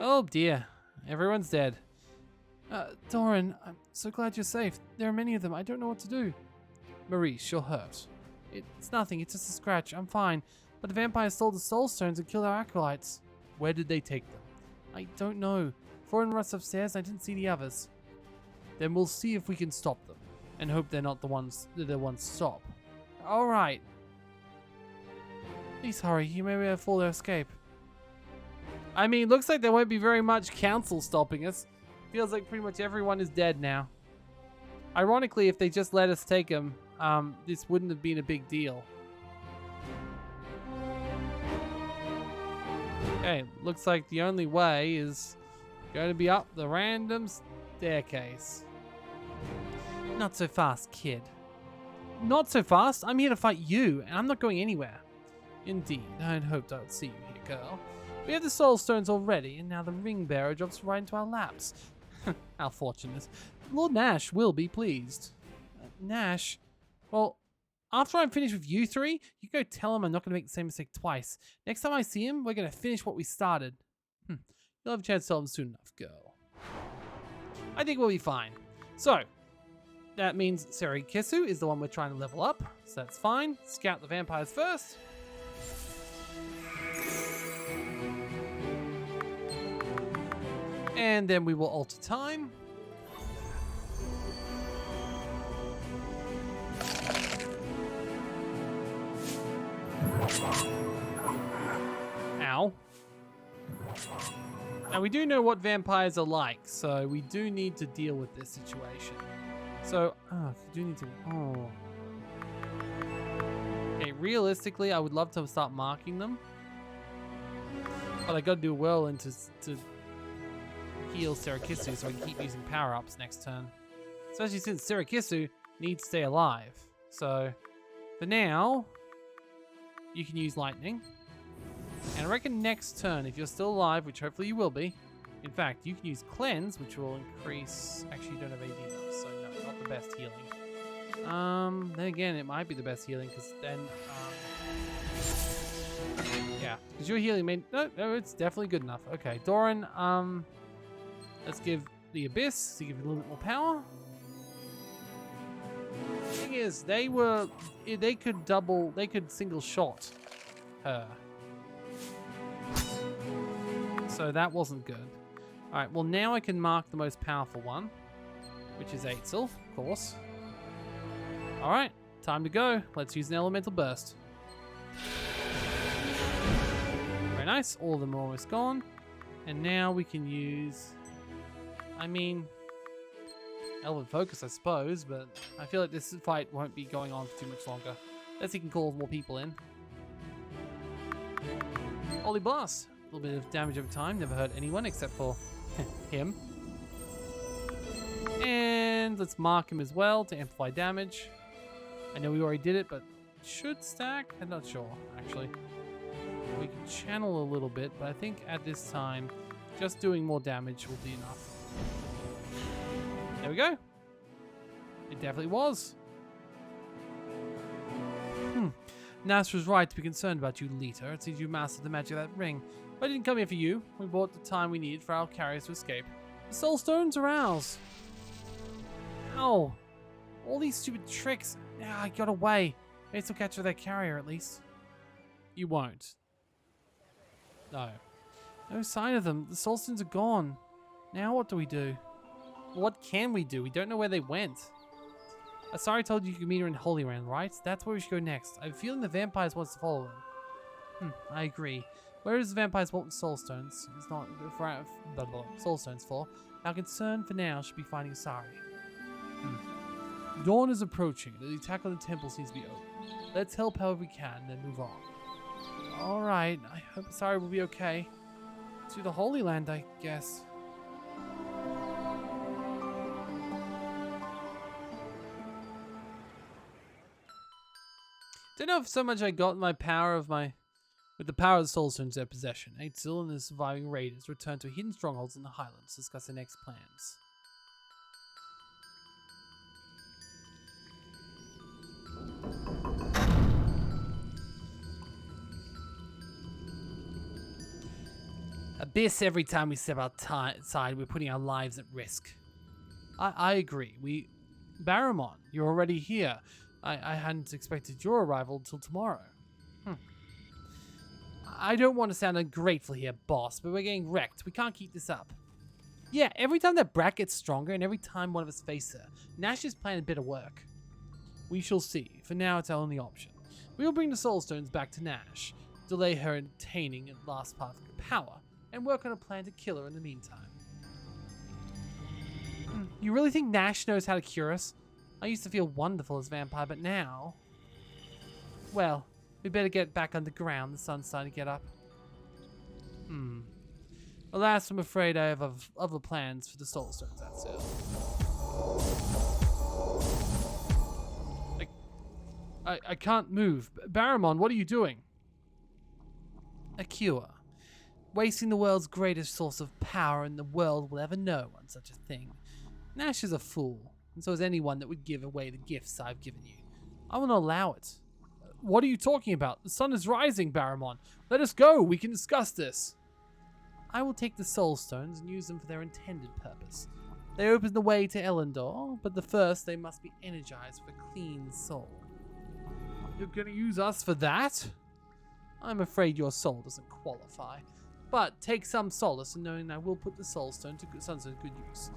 [SPEAKER 1] Oh dear, everyone's dead. Doran, I'm so glad you're safe. There are many of them. I don't know what to do. Maurice, you're hurt. It's nothing. It's just a scratch. I'm fine. But the vampires stole the Soulstones and killed our acolytes. Where did they take them? I don't know. Foreign rushed upstairs. I didn't see the others. Then we'll see if we can stop them, and hope they're not the ones to stop. All right. Please hurry. You may be able to fall their escape. I mean, looks like there won't be very much council stopping us. Feels like pretty much everyone is dead now. Ironically, if they just let us take them, this wouldn't have been a big deal. Okay, looks like the only way is going to be up the random staircase. Not so fast, kid. Not so fast? I'm here to fight you, and I'm not going anywhere. Indeed, I had hoped I would see you here, girl. We have the Soulstones already, and now the ring bearer drops right into our laps. How fortunate. Lord Nash will be pleased. Nash? Well, after I'm finished with you three, you go tell him I'm not going to make the same mistake twice. Next time I see him, we're going to finish what we started. You'll have a chance to tell him soon enough, girl. I think we'll be fine. So, that means Serikisu is the one we're trying to level up, so that's fine. Scout the vampires first. And then we will alter time. Ow. Now we do know what vampires are like, so we do need to deal with this situation. So, you do need to... Oh. Okay, realistically, I would love to start marking them. But I gotta do well into to heal Sarakisu so I can keep using power-ups next turn. Especially since Sarakisu needs to stay alive. So, for now, you can use lightning. And I reckon next turn, if you're still alive, which hopefully you will be, in fact, you can use cleanse, which will increase... Actually, you don't have AD now, so no, not the best healing. Then again, it might be the best healing, because then... yeah, because your healing may... No, it's definitely good enough. Okay, Doran, let's give the Abyss to give you a little bit more power. The thing is, they could single shot her. So that wasn't good. Alright, well now I can mark the most powerful one, which is Eitzel, of course. Alright, time to go. Let's use an elemental burst. Very nice, all of them are almost gone. And now we can use, Elven Focus, I suppose, but I feel like this fight won't be going on for too much longer. Unless he can call more people in. Holy Blast! A little bit of damage over time, never hurt anyone except for him. And let's mark him as well to amplify damage. I know we already did it, but it should stack? I'm not sure, actually. We can channel a little bit, but I think at this time, just doing more damage will be enough. There we go. It definitely was. Nash was right to be concerned about you, Lita. It seems you mastered the magic of that ring. But I didn't come here for you. We bought the time we needed for our carriers to escape. The soul stones are ours. Ow. All these stupid tricks. Yeah, I got away. Maybe still catch their carrier at least. You won't. No. No sign of them. The soul stones are gone. Now what do we do? What can we do? We don't know where they went. Asari told you could meet her in Holy Land, right? That's where we should go next. I have a feeling the vampires wants to follow them. I agree. Where does the vampires want the soul stones? It's not for soul stones for. Our concern for now should be finding Asari. Dawn is approaching. The attack on the temple seems to be over. Let's help however we can, then move on. Alright, I hope Asari will be okay. To the Holy Land, I guess. Don't know if so much I got my power of with the power of the soul stones in their possession. Eitzel and the surviving raiders return to hidden strongholds in the highlands to discuss their next plans. Abyss, every time we step outside, we're putting our lives at risk. I agree. Barramon, you're already here. I hadn't expected your arrival till tomorrow. I don't want to sound ungrateful here, boss, but we're getting wrecked. We can't keep this up. Yeah, every time that brat gets stronger and every time one of us faces her, Nash is planning a bit of work. We shall see. For now, it's our only option. We will bring the soul stones back to Nash, delay her attaining the last path of power, and work on a plan to kill her in the meantime. You really think Nash knows how to cure us? I used to feel wonderful as a vampire, but now... Well, we better get back underground. The sun's starting to get up. Alas, I'm afraid I have other plans for the soul stones, that's it. I can't move. Barramon, what are you doing? A cure. Wasting the world's greatest source of power in the world will ever know on such a thing. Nash is a fool, and so is anyone that would give away the gifts I've given you. I will not allow it. What are you talking about? The sun is rising, Barramon. Let us go. We can discuss this. I will take the soul stones and use them for their intended purpose. They open the way to Elendor, but first they must be energized with a clean soul. You're going to use us for that? I'm afraid your soul doesn't qualify. But take some solace in knowing I will put the soul stone to good use.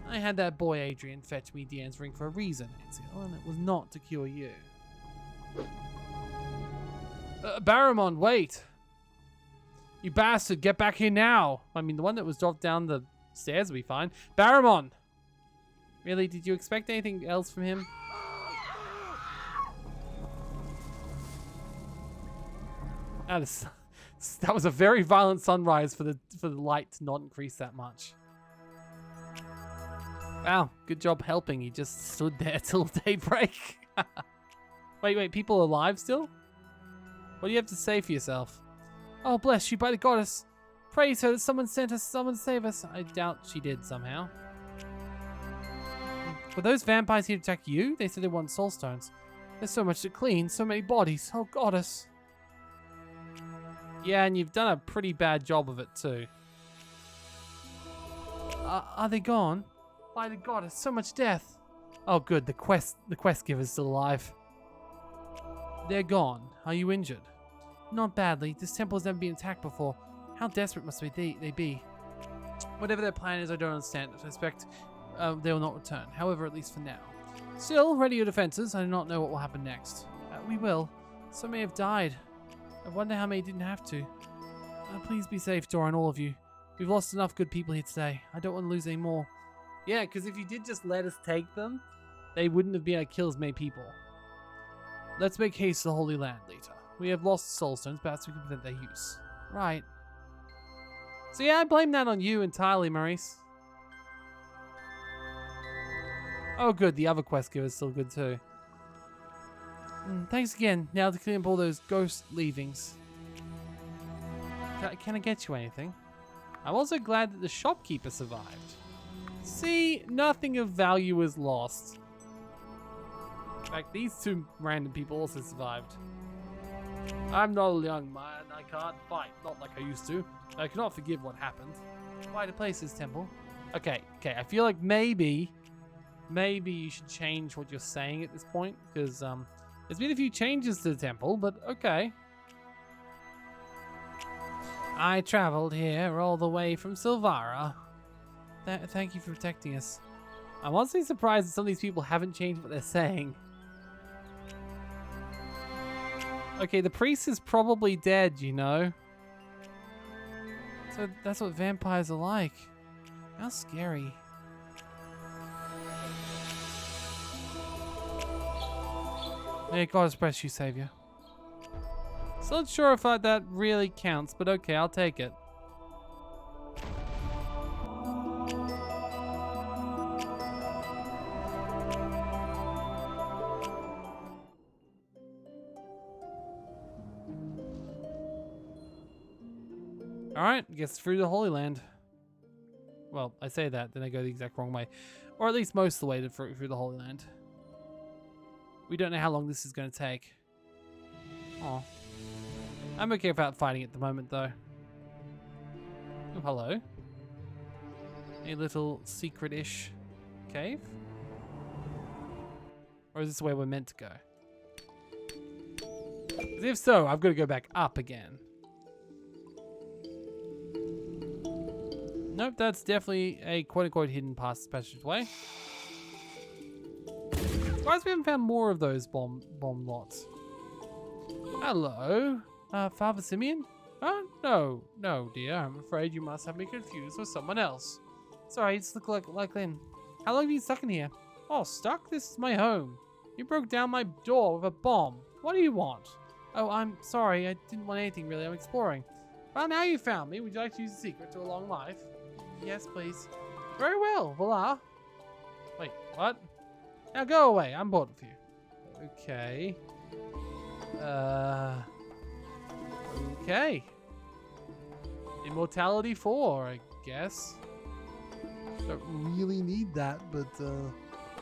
[SPEAKER 1] I had that boy Adrian fetch me Deanne's ring for a reason, Ezreal, and it was not to cure you. Barramon, wait! You bastard, get back here now! I mean, the one that was dropped down the stairs will be fine. Barramon! Really? Did you expect anything else from him? That was a very violent sunrise for the light to not increase that much. Wow, good job helping. He just stood there till daybreak. Wait, people are alive still? What do you have to say for yourself? Oh, bless you by the goddess. Praise her that someone sent us, someone save us. I doubt she did somehow. Were those vampires here to attack you? They said they want soul stones. There's so much to clean, so many bodies. Oh, goddess. Yeah, and you've done a pretty bad job of it too. Are they gone? By the goddess, so much death. Oh, good. The quest giver's still alive. They're gone. Are you injured? Not badly. This temple has never been attacked before. How desperate must they be? Whatever their plan is, I don't understand it. I suspect they will not return. However, at least for now. Still, ready your defenses. I do not know what will happen next. We will. So many have died. I wonder how many didn't have to. Please be safe, Doran, all of you. We've lost enough good people here today. I don't want to lose any more. Yeah, because if you did just let us take them, they wouldn't have been able to kill as many people. Let's make haste to the Holy Land later. We have lost soul stones, perhaps we can prevent their use. Right. So yeah, I blame that on you entirely, Maurice. Oh good, the other quest giver is still good too. Thanks again. Now to clean up all those ghost leavings. Can I get you anything? I'm also glad that the shopkeeper survived. See, nothing of value is lost. In fact, these two random people also survived. I'm not a young man. I can't fight, not like I used to. I cannot forgive what happened. Why the place is temple? Okay. I feel like maybe you should change what you're saying at this point, because there's been a few changes to the temple, but okay. I traveled here all the way from Silvara. Thank you for protecting us. I'm honestly surprised that some of these people haven't changed what they're saying. Okay, the priest is probably dead, you know. So that's what vampires are like. How scary. May God bless you, Savior. Still not sure if that really counts, but okay, I'll take it. Alright, I guess through the Holy Land. Well, I say that, then I go the exact wrong way. Or at least most of the way through the Holy Land. We don't know how long this is going to take. Aw. I'm okay without fighting at the moment, though. Oh, hello. A little secret-ish cave? Or is this where we're meant to go? 'Cause if so, I've got to go back up again. Nope, that's definitely a quote-unquote hidden passageway. Why we haven't found more of those bomb lots? Hello, Father Simeon? No, dear. I'm afraid you must have me confused with someone else. Sorry, it's like Lynn. How long have you been stuck in here? Oh, stuck? This is my home. You broke down my door with a bomb. What do you want? Oh, I'm sorry. I didn't want anything really. I'm exploring. Well, now you found me. Would you like to use the secret to a long life? Yes, please. Very well, voila. Wait, what? Now go away. I'm bored with you. Okay. Okay. Immortality 4, I guess. Don't really need that, but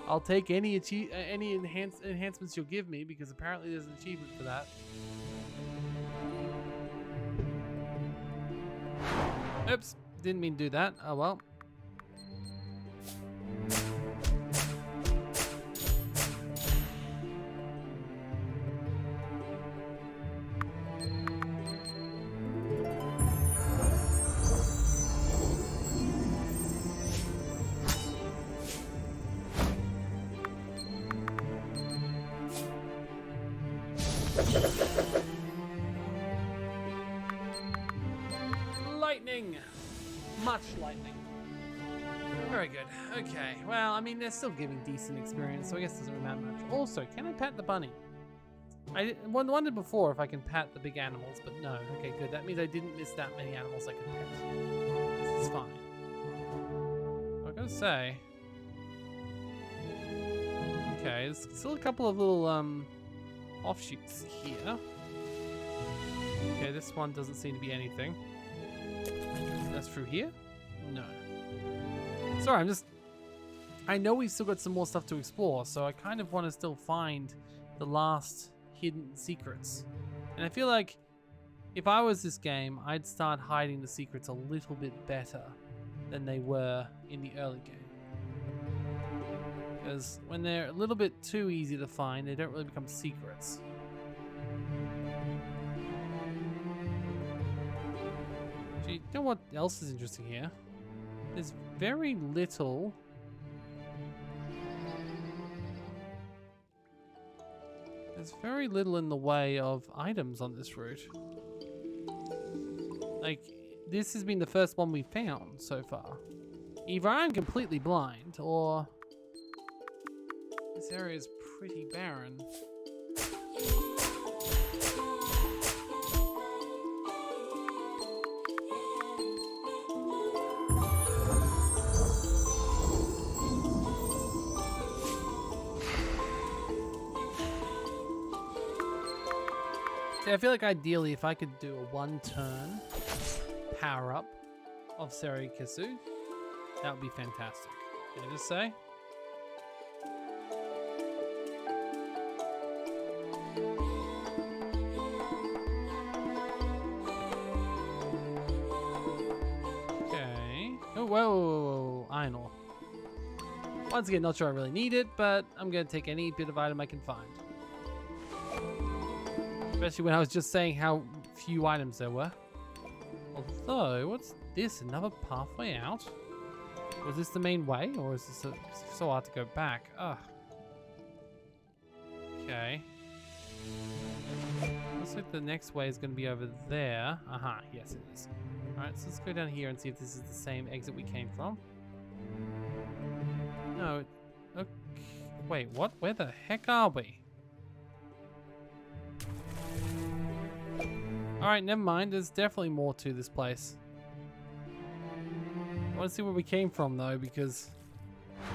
[SPEAKER 1] I'll take any enhancements you'll give me, because apparently there's an achievement for that. Oops, didn't mean to do that. Oh well. Lightning! Much lightning. Very good. Okay. Well, I mean, they're still giving decent experience, so I guess it doesn't really matter much. Also, can I pet the bunny? I wondered before if I can pet the big animals, but no. Okay, good. That means I didn't miss that many animals I could pet. This is fine. I gotta say. Okay, there's still a couple of little offshoots here. Okay, this one doesn't seem to be anything. That's through here? No. Sorry, I know we've still got some more stuff to explore, so I kind of want to still find the last hidden secrets. And I feel like if I was this game, I'd start hiding the secrets a little bit better than they were in the early game. Because when they're a little bit too easy to find, they don't really become secrets. Gee, you know what else is interesting here? There's very little... There's very little in the way of items on this route. Like, this has been the first one we've found so far. Either I'm completely blind, or... This area is pretty barren. See, I feel like ideally if I could do a one-turn power-up of Serikisu, that would be fantastic. Can I just say? Okay. Oh, whoa, iron ore. Once again, not sure I really need it, but I'm going to take any bit of item I can find. Especially when I was just saying how few items there were. Although, what's this? Another pathway out? Was this the main way? Or is this so hard to go back? Ugh. Okay. Looks like the next way is going to be over there. Aha, yes it is. Alright, so let's go down here and see if this is the same exit we came from. No. Okay. Wait, what? Where the heck are we? Alright, never mind. There's definitely more to this place. I want to see where we came from, though, because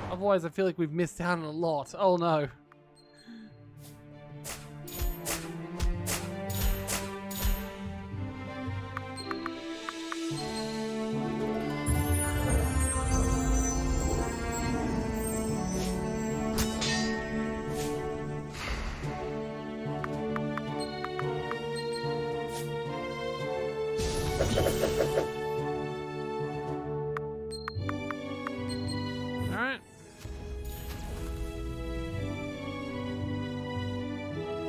[SPEAKER 1] otherwise I feel like we've missed out on a lot. Oh, no. Alright.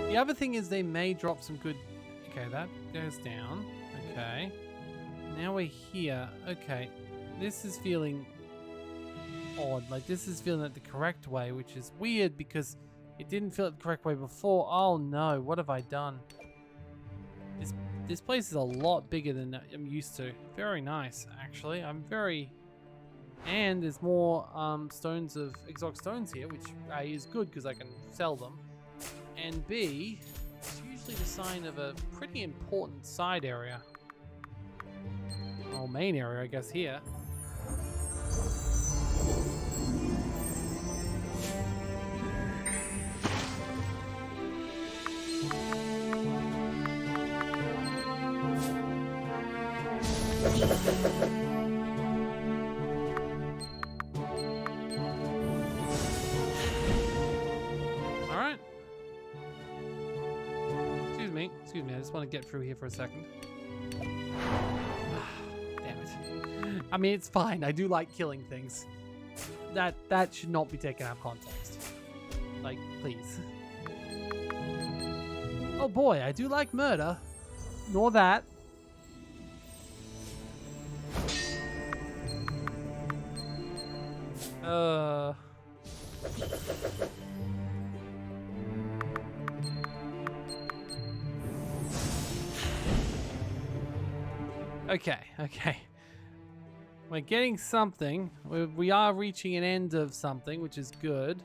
[SPEAKER 1] The other thing is they may drop some good... Okay, that goes down. Okay. Now we're here. Okay. This is feeling odd. Like, this is feeling it the correct way, which is weird because it didn't feel it the correct way before. Oh no, what have I done? This place is a lot bigger than I'm used to. Very nice, actually. I'm very... And there's more stones of exotic stones here, which A, is good because I can sell them. And B, it's usually the sign of a pretty important side area. Or main area, I guess, here. Alright. Excuse me, I just want to get through here for a second. Damn it. I mean, it's fine. I do like killing things. That should not be taken out of context. Like, please. Oh boy, I do like murder. Nor that. Okay. We're getting something. We are reaching an end of something, which is good.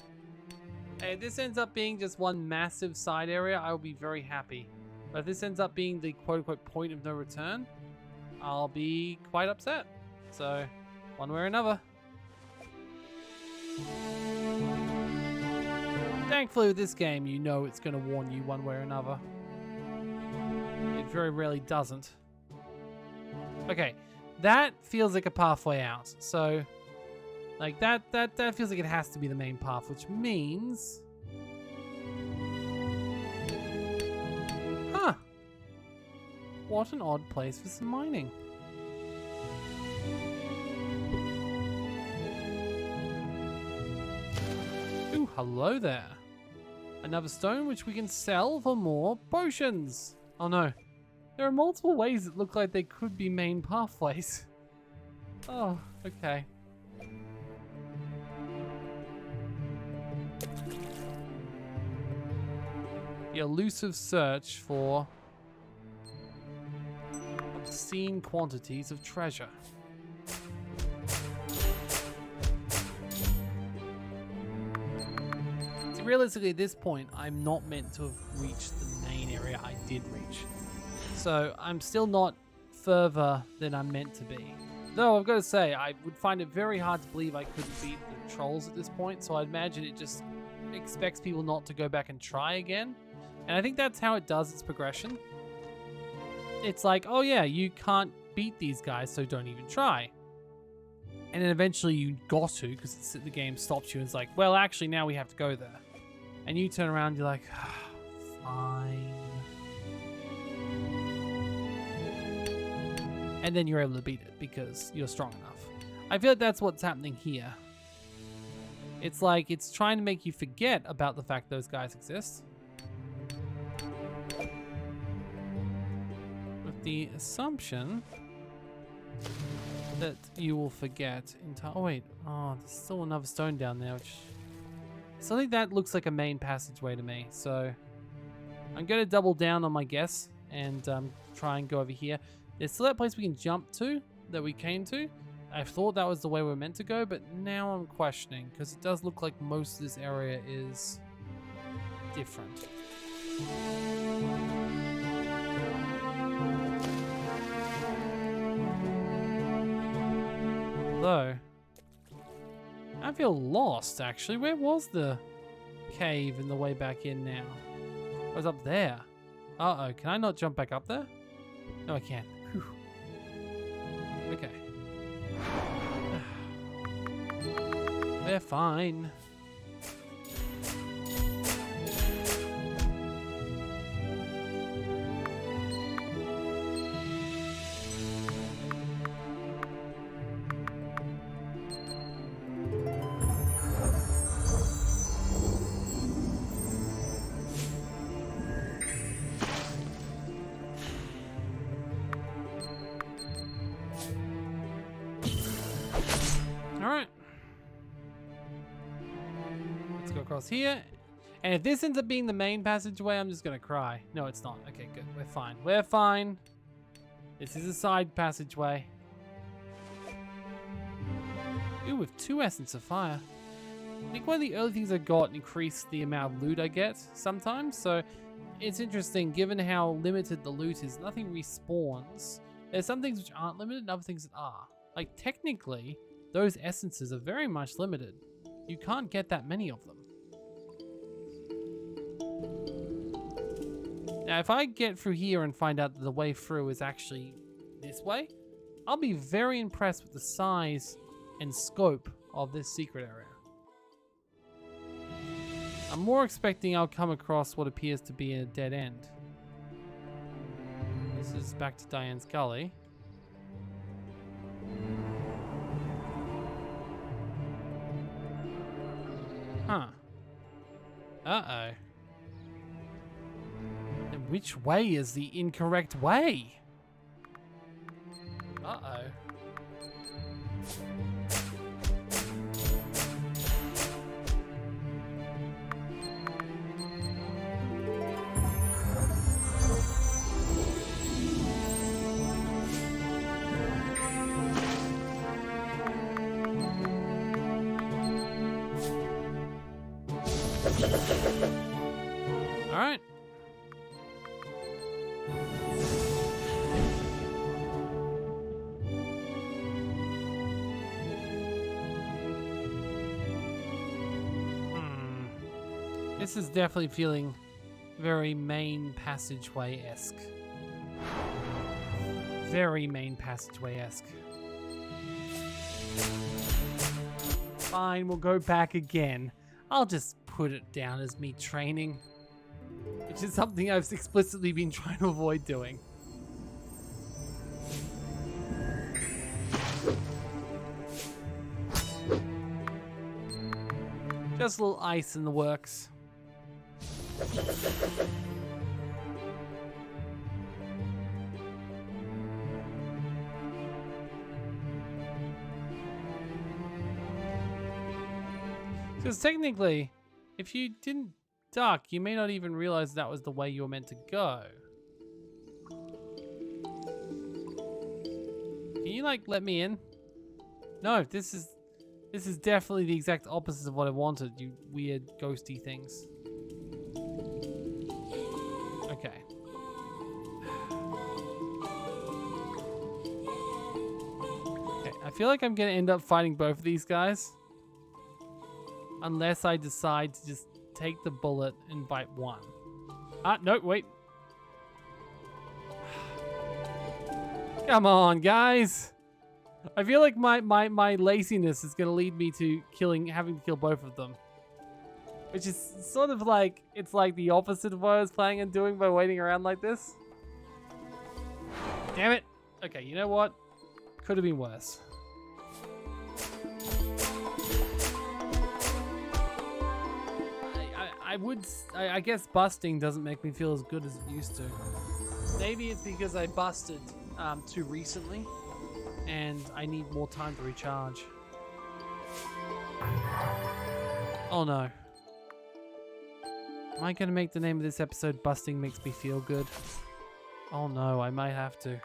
[SPEAKER 1] Hey, if this ends up being just one massive side area, I will be very happy. But if this ends up being the quote-unquote point of no return, I'll be quite upset. So, one way or another. Thankfully with this game, you know it's going to warn you one way or another. It very rarely doesn't. Okay, that feels like a pathway out. So, like that feels like it has to be the main path, which means... Huh. What an odd place for some mining. Ooh, hello there. Another stone which we can sell for more potions. Oh no. There are multiple ways that look like they could be main pathways. Oh, okay. The elusive search for obscene quantities of treasure. So realistically, at this point, I'm not meant to have reached the main area I did reach. So I'm still not further than I'm meant to be. Though I've got to say, I would find it very hard to believe I could beat the trolls at this point, so I imagine it just expects people not to go back and try again. And I think that's how it does its progression. It's like, oh yeah, you can't beat these guys, so don't even try. And then eventually you got to, because the game stops you and it's like, well, actually now we have to go there. And you turn around and you're like, fine. And then you're able to beat it because you're strong enough. I feel like that's what's happening here. It's like it's trying to make you forget about the fact those guys exist. With the assumption that you will forget entirely. Oh wait, oh, there's still another stone down there, which... So I think that looks like a main passageway to me. So I'm going to double down on my guess and try and go over here. There's still that place we can jump to that we came to. I thought that was the way we're meant to go, but now I'm questioning because it does look like most of this area is different. Though, I feel lost actually. Where was the cave and the way back in now? I was up there. Uh-oh, can I not jump back up there? No, I can't. Whew. Okay. We're fine. Alright. Let's go across here. And if this ends up being the main passageway, I'm just gonna cry. No, it's not. Okay, good. We're fine. We're fine. This is a side passageway. Ooh, with 2 Essence of Fire. I think one of the early things I got increased the amount of loot I get sometimes. So it's interesting, given how limited the loot is. Nothing respawns. There's some things which aren't limited and other things that are. Like, technically, those essences are very much limited. You can't get that many of them. Now, if I get through here and find out that the way through is actually this way, I'll be very impressed with the size and scope of this secret area. I'm more expecting I'll come across what appears to be a dead end. This is back to Diane's Gully. Huh. Uh-oh. Then which way is the incorrect way? Uh-oh. All right. This is definitely feeling very main passageway-esque. Very main passageway-esque. Fine, we'll go back again. I'll just put it down as me training, which is something I've explicitly been trying to avoid doing. Just a little ice in the works. Because technically, if you didn't duck, you may not even realize that was the way you were meant to go. Can you like let me in? No, this is definitely the exact opposite of what I wanted, you weird ghosty things. Okay. Okay, I feel like I'm gonna end up fighting both of these guys. Unless I decide to just take the bullet and bite one. No, wait. Come on, guys. I feel like my laziness is going to lead me to having to kill both of them. Which is sort of like, it's like the opposite of what I was planning on doing by waiting around like this. Damn it. Okay, you know what? Could have been worse. I guess busting doesn't make me feel as good as it used to. Maybe it's because I busted too recently and I need more time to recharge. Oh no. Am I gonna make the name of this episode Busting Makes Me Feel Good? Oh no, I might have to.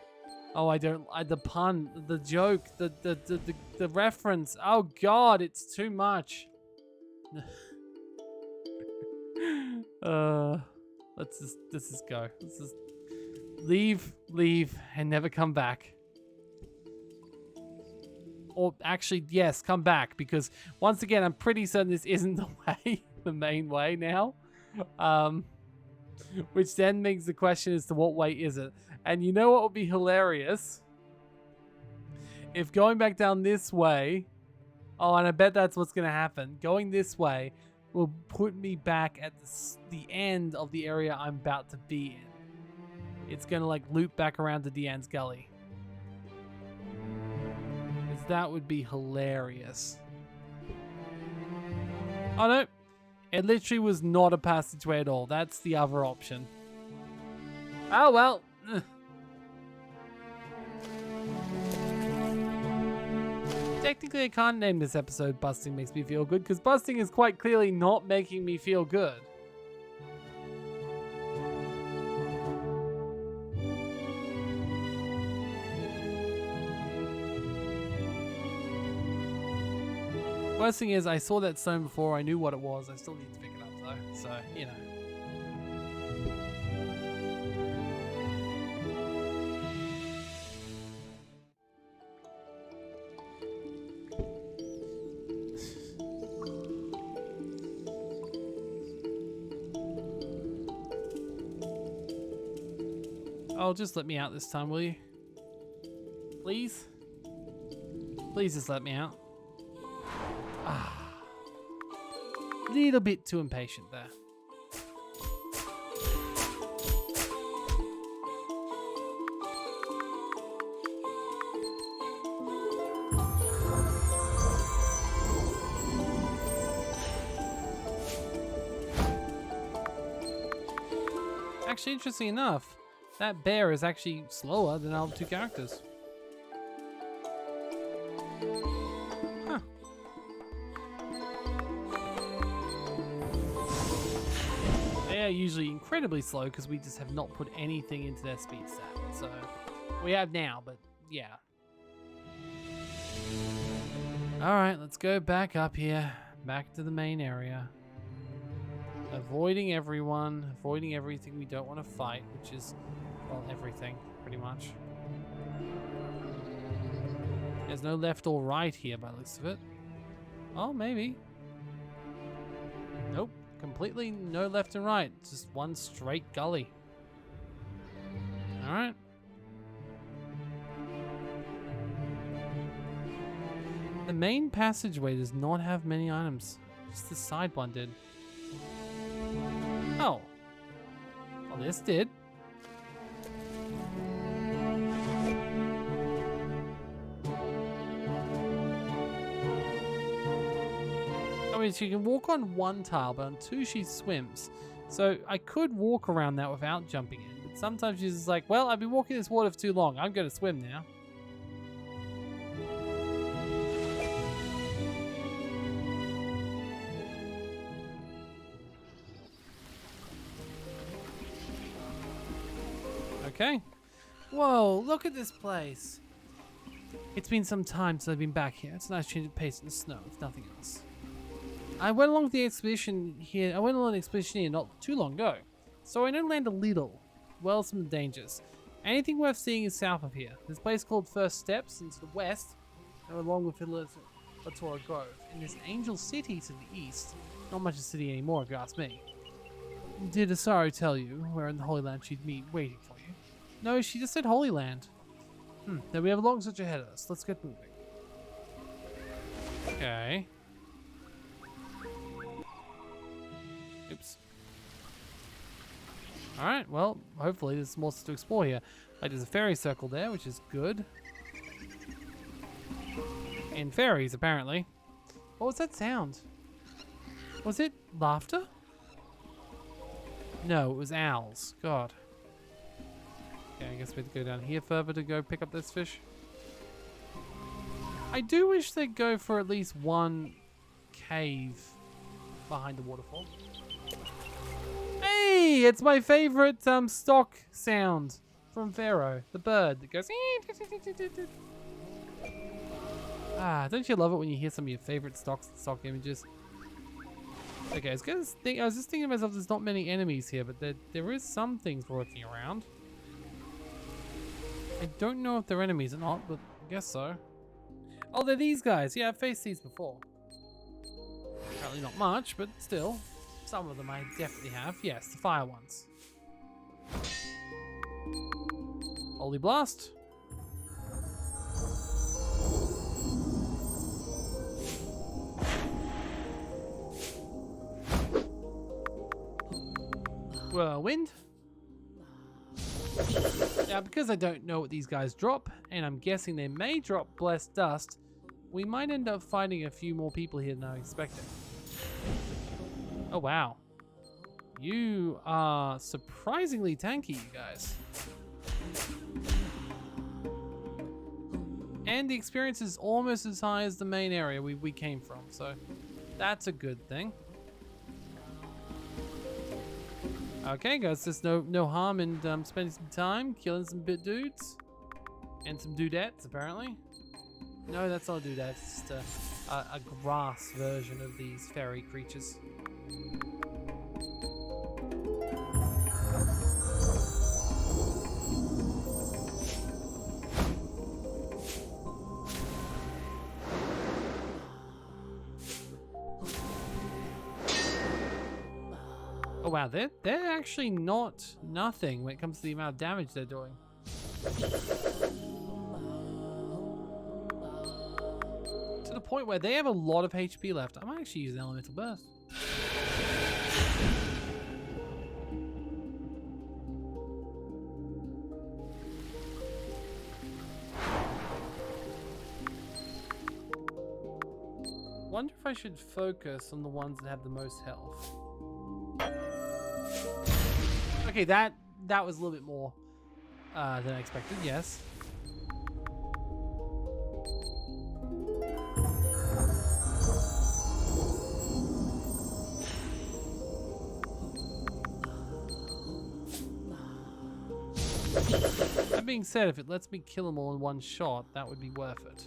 [SPEAKER 1] Oh, the pun, the joke, the reference. Oh god, it's too much. Let's just go. Let's just leave, and never come back. Or actually, yes, come back, because once again, I'm pretty certain this isn't the way, the main way now. Which then begs the question as to what way is it? And you know what would be hilarious? If going back down this way, oh, and I bet that's what's gonna happen. Going this way will put me back at the end of the area I'm about to be in. It's gonna like loop back around to Deanne's Gully. Because that would be hilarious. Oh no, it literally was not a passageway at all. That's the other option. Oh well. Technically, I can't name this episode Busting Makes Me Feel Good, because busting is quite clearly not making me feel good. Worst thing is, I saw that stone before, I knew what it was, I still need to pick it up though, so, you know. Oh, just let me out this time, will you? Please? Please just let me out. Little bit too impatient there. Actually, interesting enough, that bear is actually slower than our two characters. Huh. They are usually incredibly slow because we just have not put anything into their speed stat. So, we have now, but yeah. Alright, let's go back up here. Back to the main area. avoiding everyone, avoiding everything we don't want to fight, which is, well, everything, pretty much. There's no left or right here by the looks of it. Oh, maybe. Nope, completely no left and right. Just one straight gully. Alright. The main passageway does not have many items. Just the side one did. Oh. Well, this did. I mean, she can walk on one tile, but on two she swims. So I could walk around that without jumping in. But sometimes she's just like, well, I've been walking this water for too long. I'm going to swim now. Okay. Whoa, look at this place. It's been some time since I've been back here. It's a nice change of pace in the snow, if nothing else. I went along an expedition here not too long ago, so I know land a little. Well, some dangers. Anything worth seeing is south of here. There's a place called First Steps, and to the west, along with Latora Grove. And there's Angel City to the east. Not much of a city anymore, if you ask me. Did Asaro tell you where in the Holy Land she'd meet waiting for you? No, she just said Holy Land. Then we have a long search ahead of us. Let's get moving. Okay. Oops. Alright, well, hopefully there's more to explore here. Like, there's a fairy circle there, which is good. And fairies, apparently. What was that sound? Was it laughter? No, it was owls. God. Okay, I guess we have to go down here further to go pick up this fish. I do wish they'd go for at least one cave behind the waterfall. Hey, it's my favorite stock sound from Pharaoh, the bird that goes. Ah, don't you love it when you hear some of your favorite stock images? Okay, I was just thinking to myself, there's not many enemies here, but there is some things working around. I don't know if they're enemies or not, but I guess so. Oh, they're these guys. Yeah, I've faced these before. Apparently not much, but still. Some of them I definitely have. Yes, the fire ones. Holy blast. Whirlwind. Now, because I don't know what these guys drop, and I'm guessing they may drop Blessed Dust, we might end up fighting a few more people here than I expected. Oh, wow. You are surprisingly tanky, you guys. And the experience is almost as high as the main area we came from, so that's a good thing. Okay, guys, there's no harm in spending some time killing some bit dudes and some dudettes, apparently. No, that's not a dudette. It's just a grass version of these fairy creatures. Oh wow, they're actually not nothing when it comes to the amount of damage they're doing. To the point where they have a lot of HP left. I might actually use an elemental burst. Wonder if I should focus on the ones that have the most health. Okay, that was a little bit more than I expected, yes. That being said, if it lets me kill them all in one shot, that would be worth it.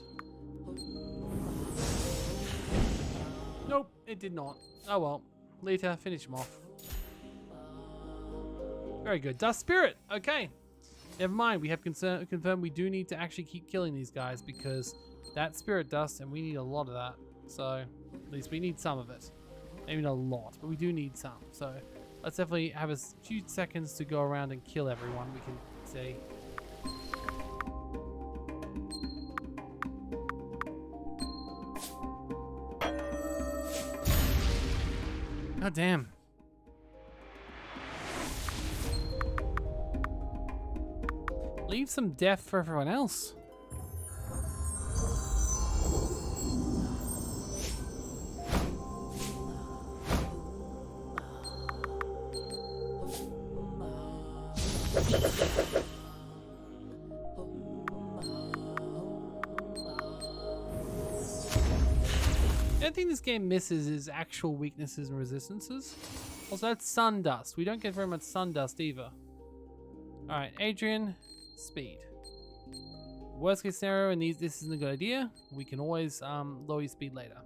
[SPEAKER 1] Nope, it did not. Oh well. Later, finish them off. Very good. Dust Spirit. Okay. Never mind. We have confirmed we do need to actually keep killing these guys because that's Spirit Dust and we need a lot of that. So at least we need some of it. Maybe not a lot, but we do need some. So let's definitely have a few seconds to go around and kill everyone we can see. God damn. Leave some death for everyone else. The only thing this game misses is actual weaknesses and resistances. Also, that's sun dust. We don't get very much sun dust either. Alright, Adrian, speed. Worst case scenario, and this isn't a good idea, we can always lower your speed later.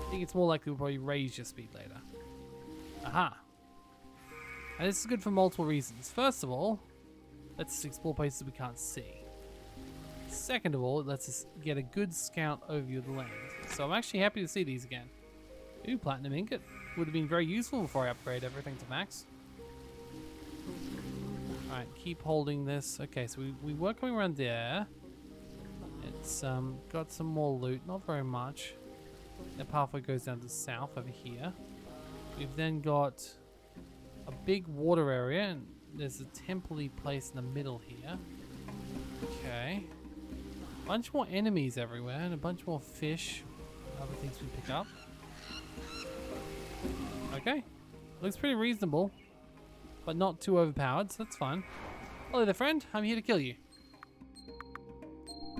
[SPEAKER 1] I think it's more likely we'll probably raise your speed later. Aha! And this is good for multiple reasons. First of all, let's explore places we can't see. Second of all, it lets us get a good scout overview of the land. So I'm actually happy to see these again. Ooh, platinum ingot. Would have been very useful before I upgrade everything to max. Alright, keep holding this. Okay, so we were coming around there. It's got some more loot, not very much. The pathway goes down to south over here. We've then got a big water area, and there's a temple-y place in the middle here. Okay. A bunch more enemies everywhere, and a bunch more fish. Other things we pick up. Okay. Looks pretty reasonable. But not too overpowered, so that's fine. Hello there, friend. I'm here to kill you.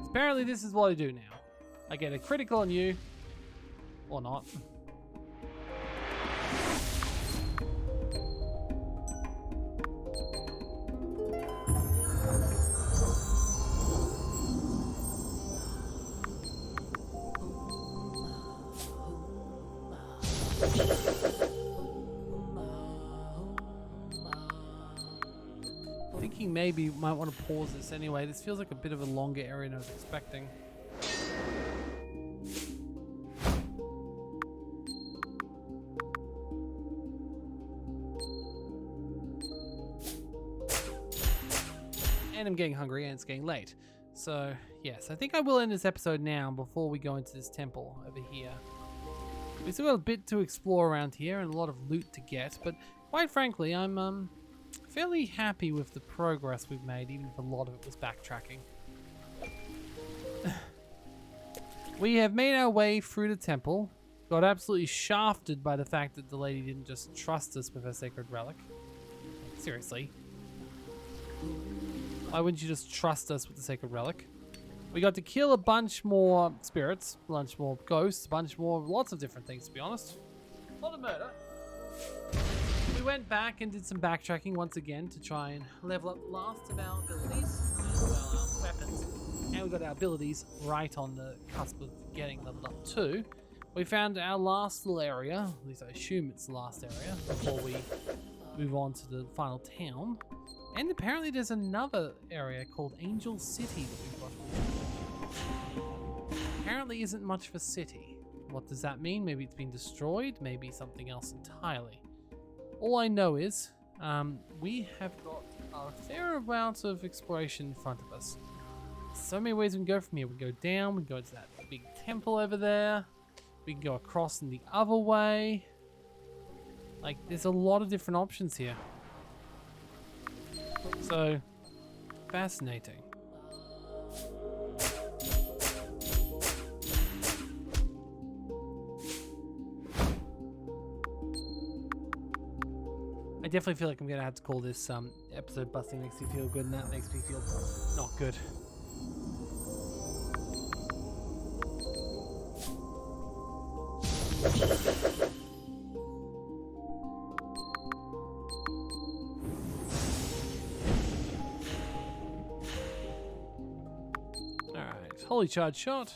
[SPEAKER 1] Apparently this is what I do now. I get a critical on you. Or not. Thinking maybe we might want to pause this anyway. This feels like a bit of a longer area than I was expecting. And I'm getting hungry and it's getting late. So yes, I think I will end this episode now before we go into this temple over here. We still got a bit to explore around here and a lot of loot to get, but quite frankly, I'm fairly happy with the progress we've made, even if a lot of it was backtracking. We have made our way through the temple, got absolutely shafted by the fact that the lady didn't just trust us with her sacred relic. Seriously. Why wouldn't you just trust us with the sacred relic? We got to kill a bunch more spirits, a bunch more ghosts, a bunch more, lots of different things, to be honest. A lot of murder. We went back and did some backtracking once again to try and level up the last of our abilities, our weapons, and we got our abilities right on the cusp of getting leveled up too. We found our last little area, at least I assume it's the last area, before we move on to the final town. And apparently there's another area called Angel City that we've got. Apparently isn't much of a city. What does that mean? Maybe it's been destroyed, maybe something else entirely. All I know is we have got a fair amount of exploration in front of us. So many ways we can go from here. We can go down, we can go to that big temple over there. We can go across in the other way. Like, there's a lot of different options here. So, fascinating. I definitely feel like I'm gonna have to call this episode Busting Makes Me Feel Good, and that makes me feel not good. Alright, holy charge shot.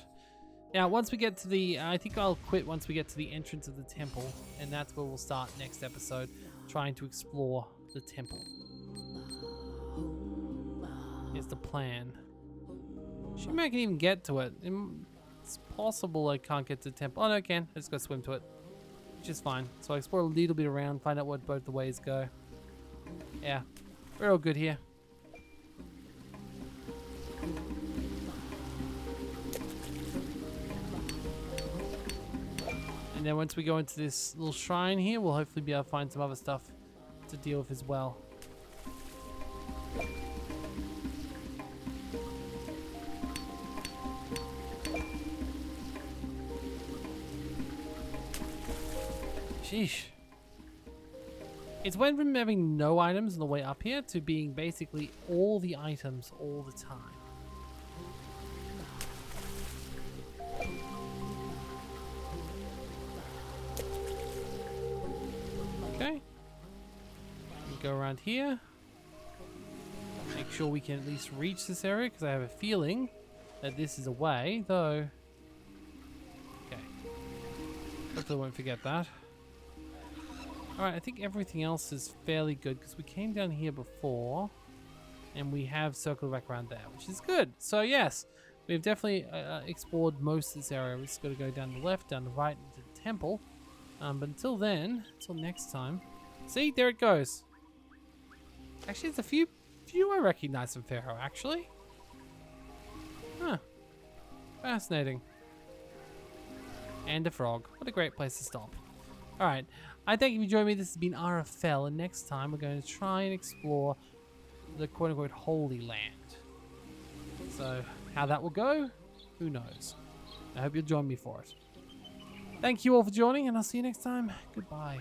[SPEAKER 1] Now, once we get to the, I think I'll quit once we get to the entrance of the temple, and that's where we'll start next episode. trying to explore the temple. Is the plan. Assume I can even get to it. It's possible I can't get to the temple. Oh no, I can. I just gotta swim to it, which is fine. So I explore a little bit around, find out what both the ways go. Yeah, we're all good here. And then once we go into this little shrine here, we'll hopefully be able to find some other stuff to deal with as well. Sheesh. It's went from having no items on the way up here to being basically all the items all the time. Okay. Go around here. Make sure we can at least reach this area, because I have a feeling that this is a way, though. Okay. Hopefully I won't forget that. Alright, I think everything else is fairly good, because we came down here before, and we have circled back around there, which is good. So yes, we've definitely explored most of this area. We just got to go down the left, down the right, into the temple. But until then, until next time. See, there it goes. Actually, there's a few I recognize from Pharaoh, actually. Huh. Fascinating. And a frog. What a great place to stop. Alright, I thank you for joining me. This has been RFL, and next time we're going to try and explore the quote-unquote Holy Land. So, how that will go, who knows. I hope you'll join me for it. Thank you all for joining, and I'll see you next time. Goodbye.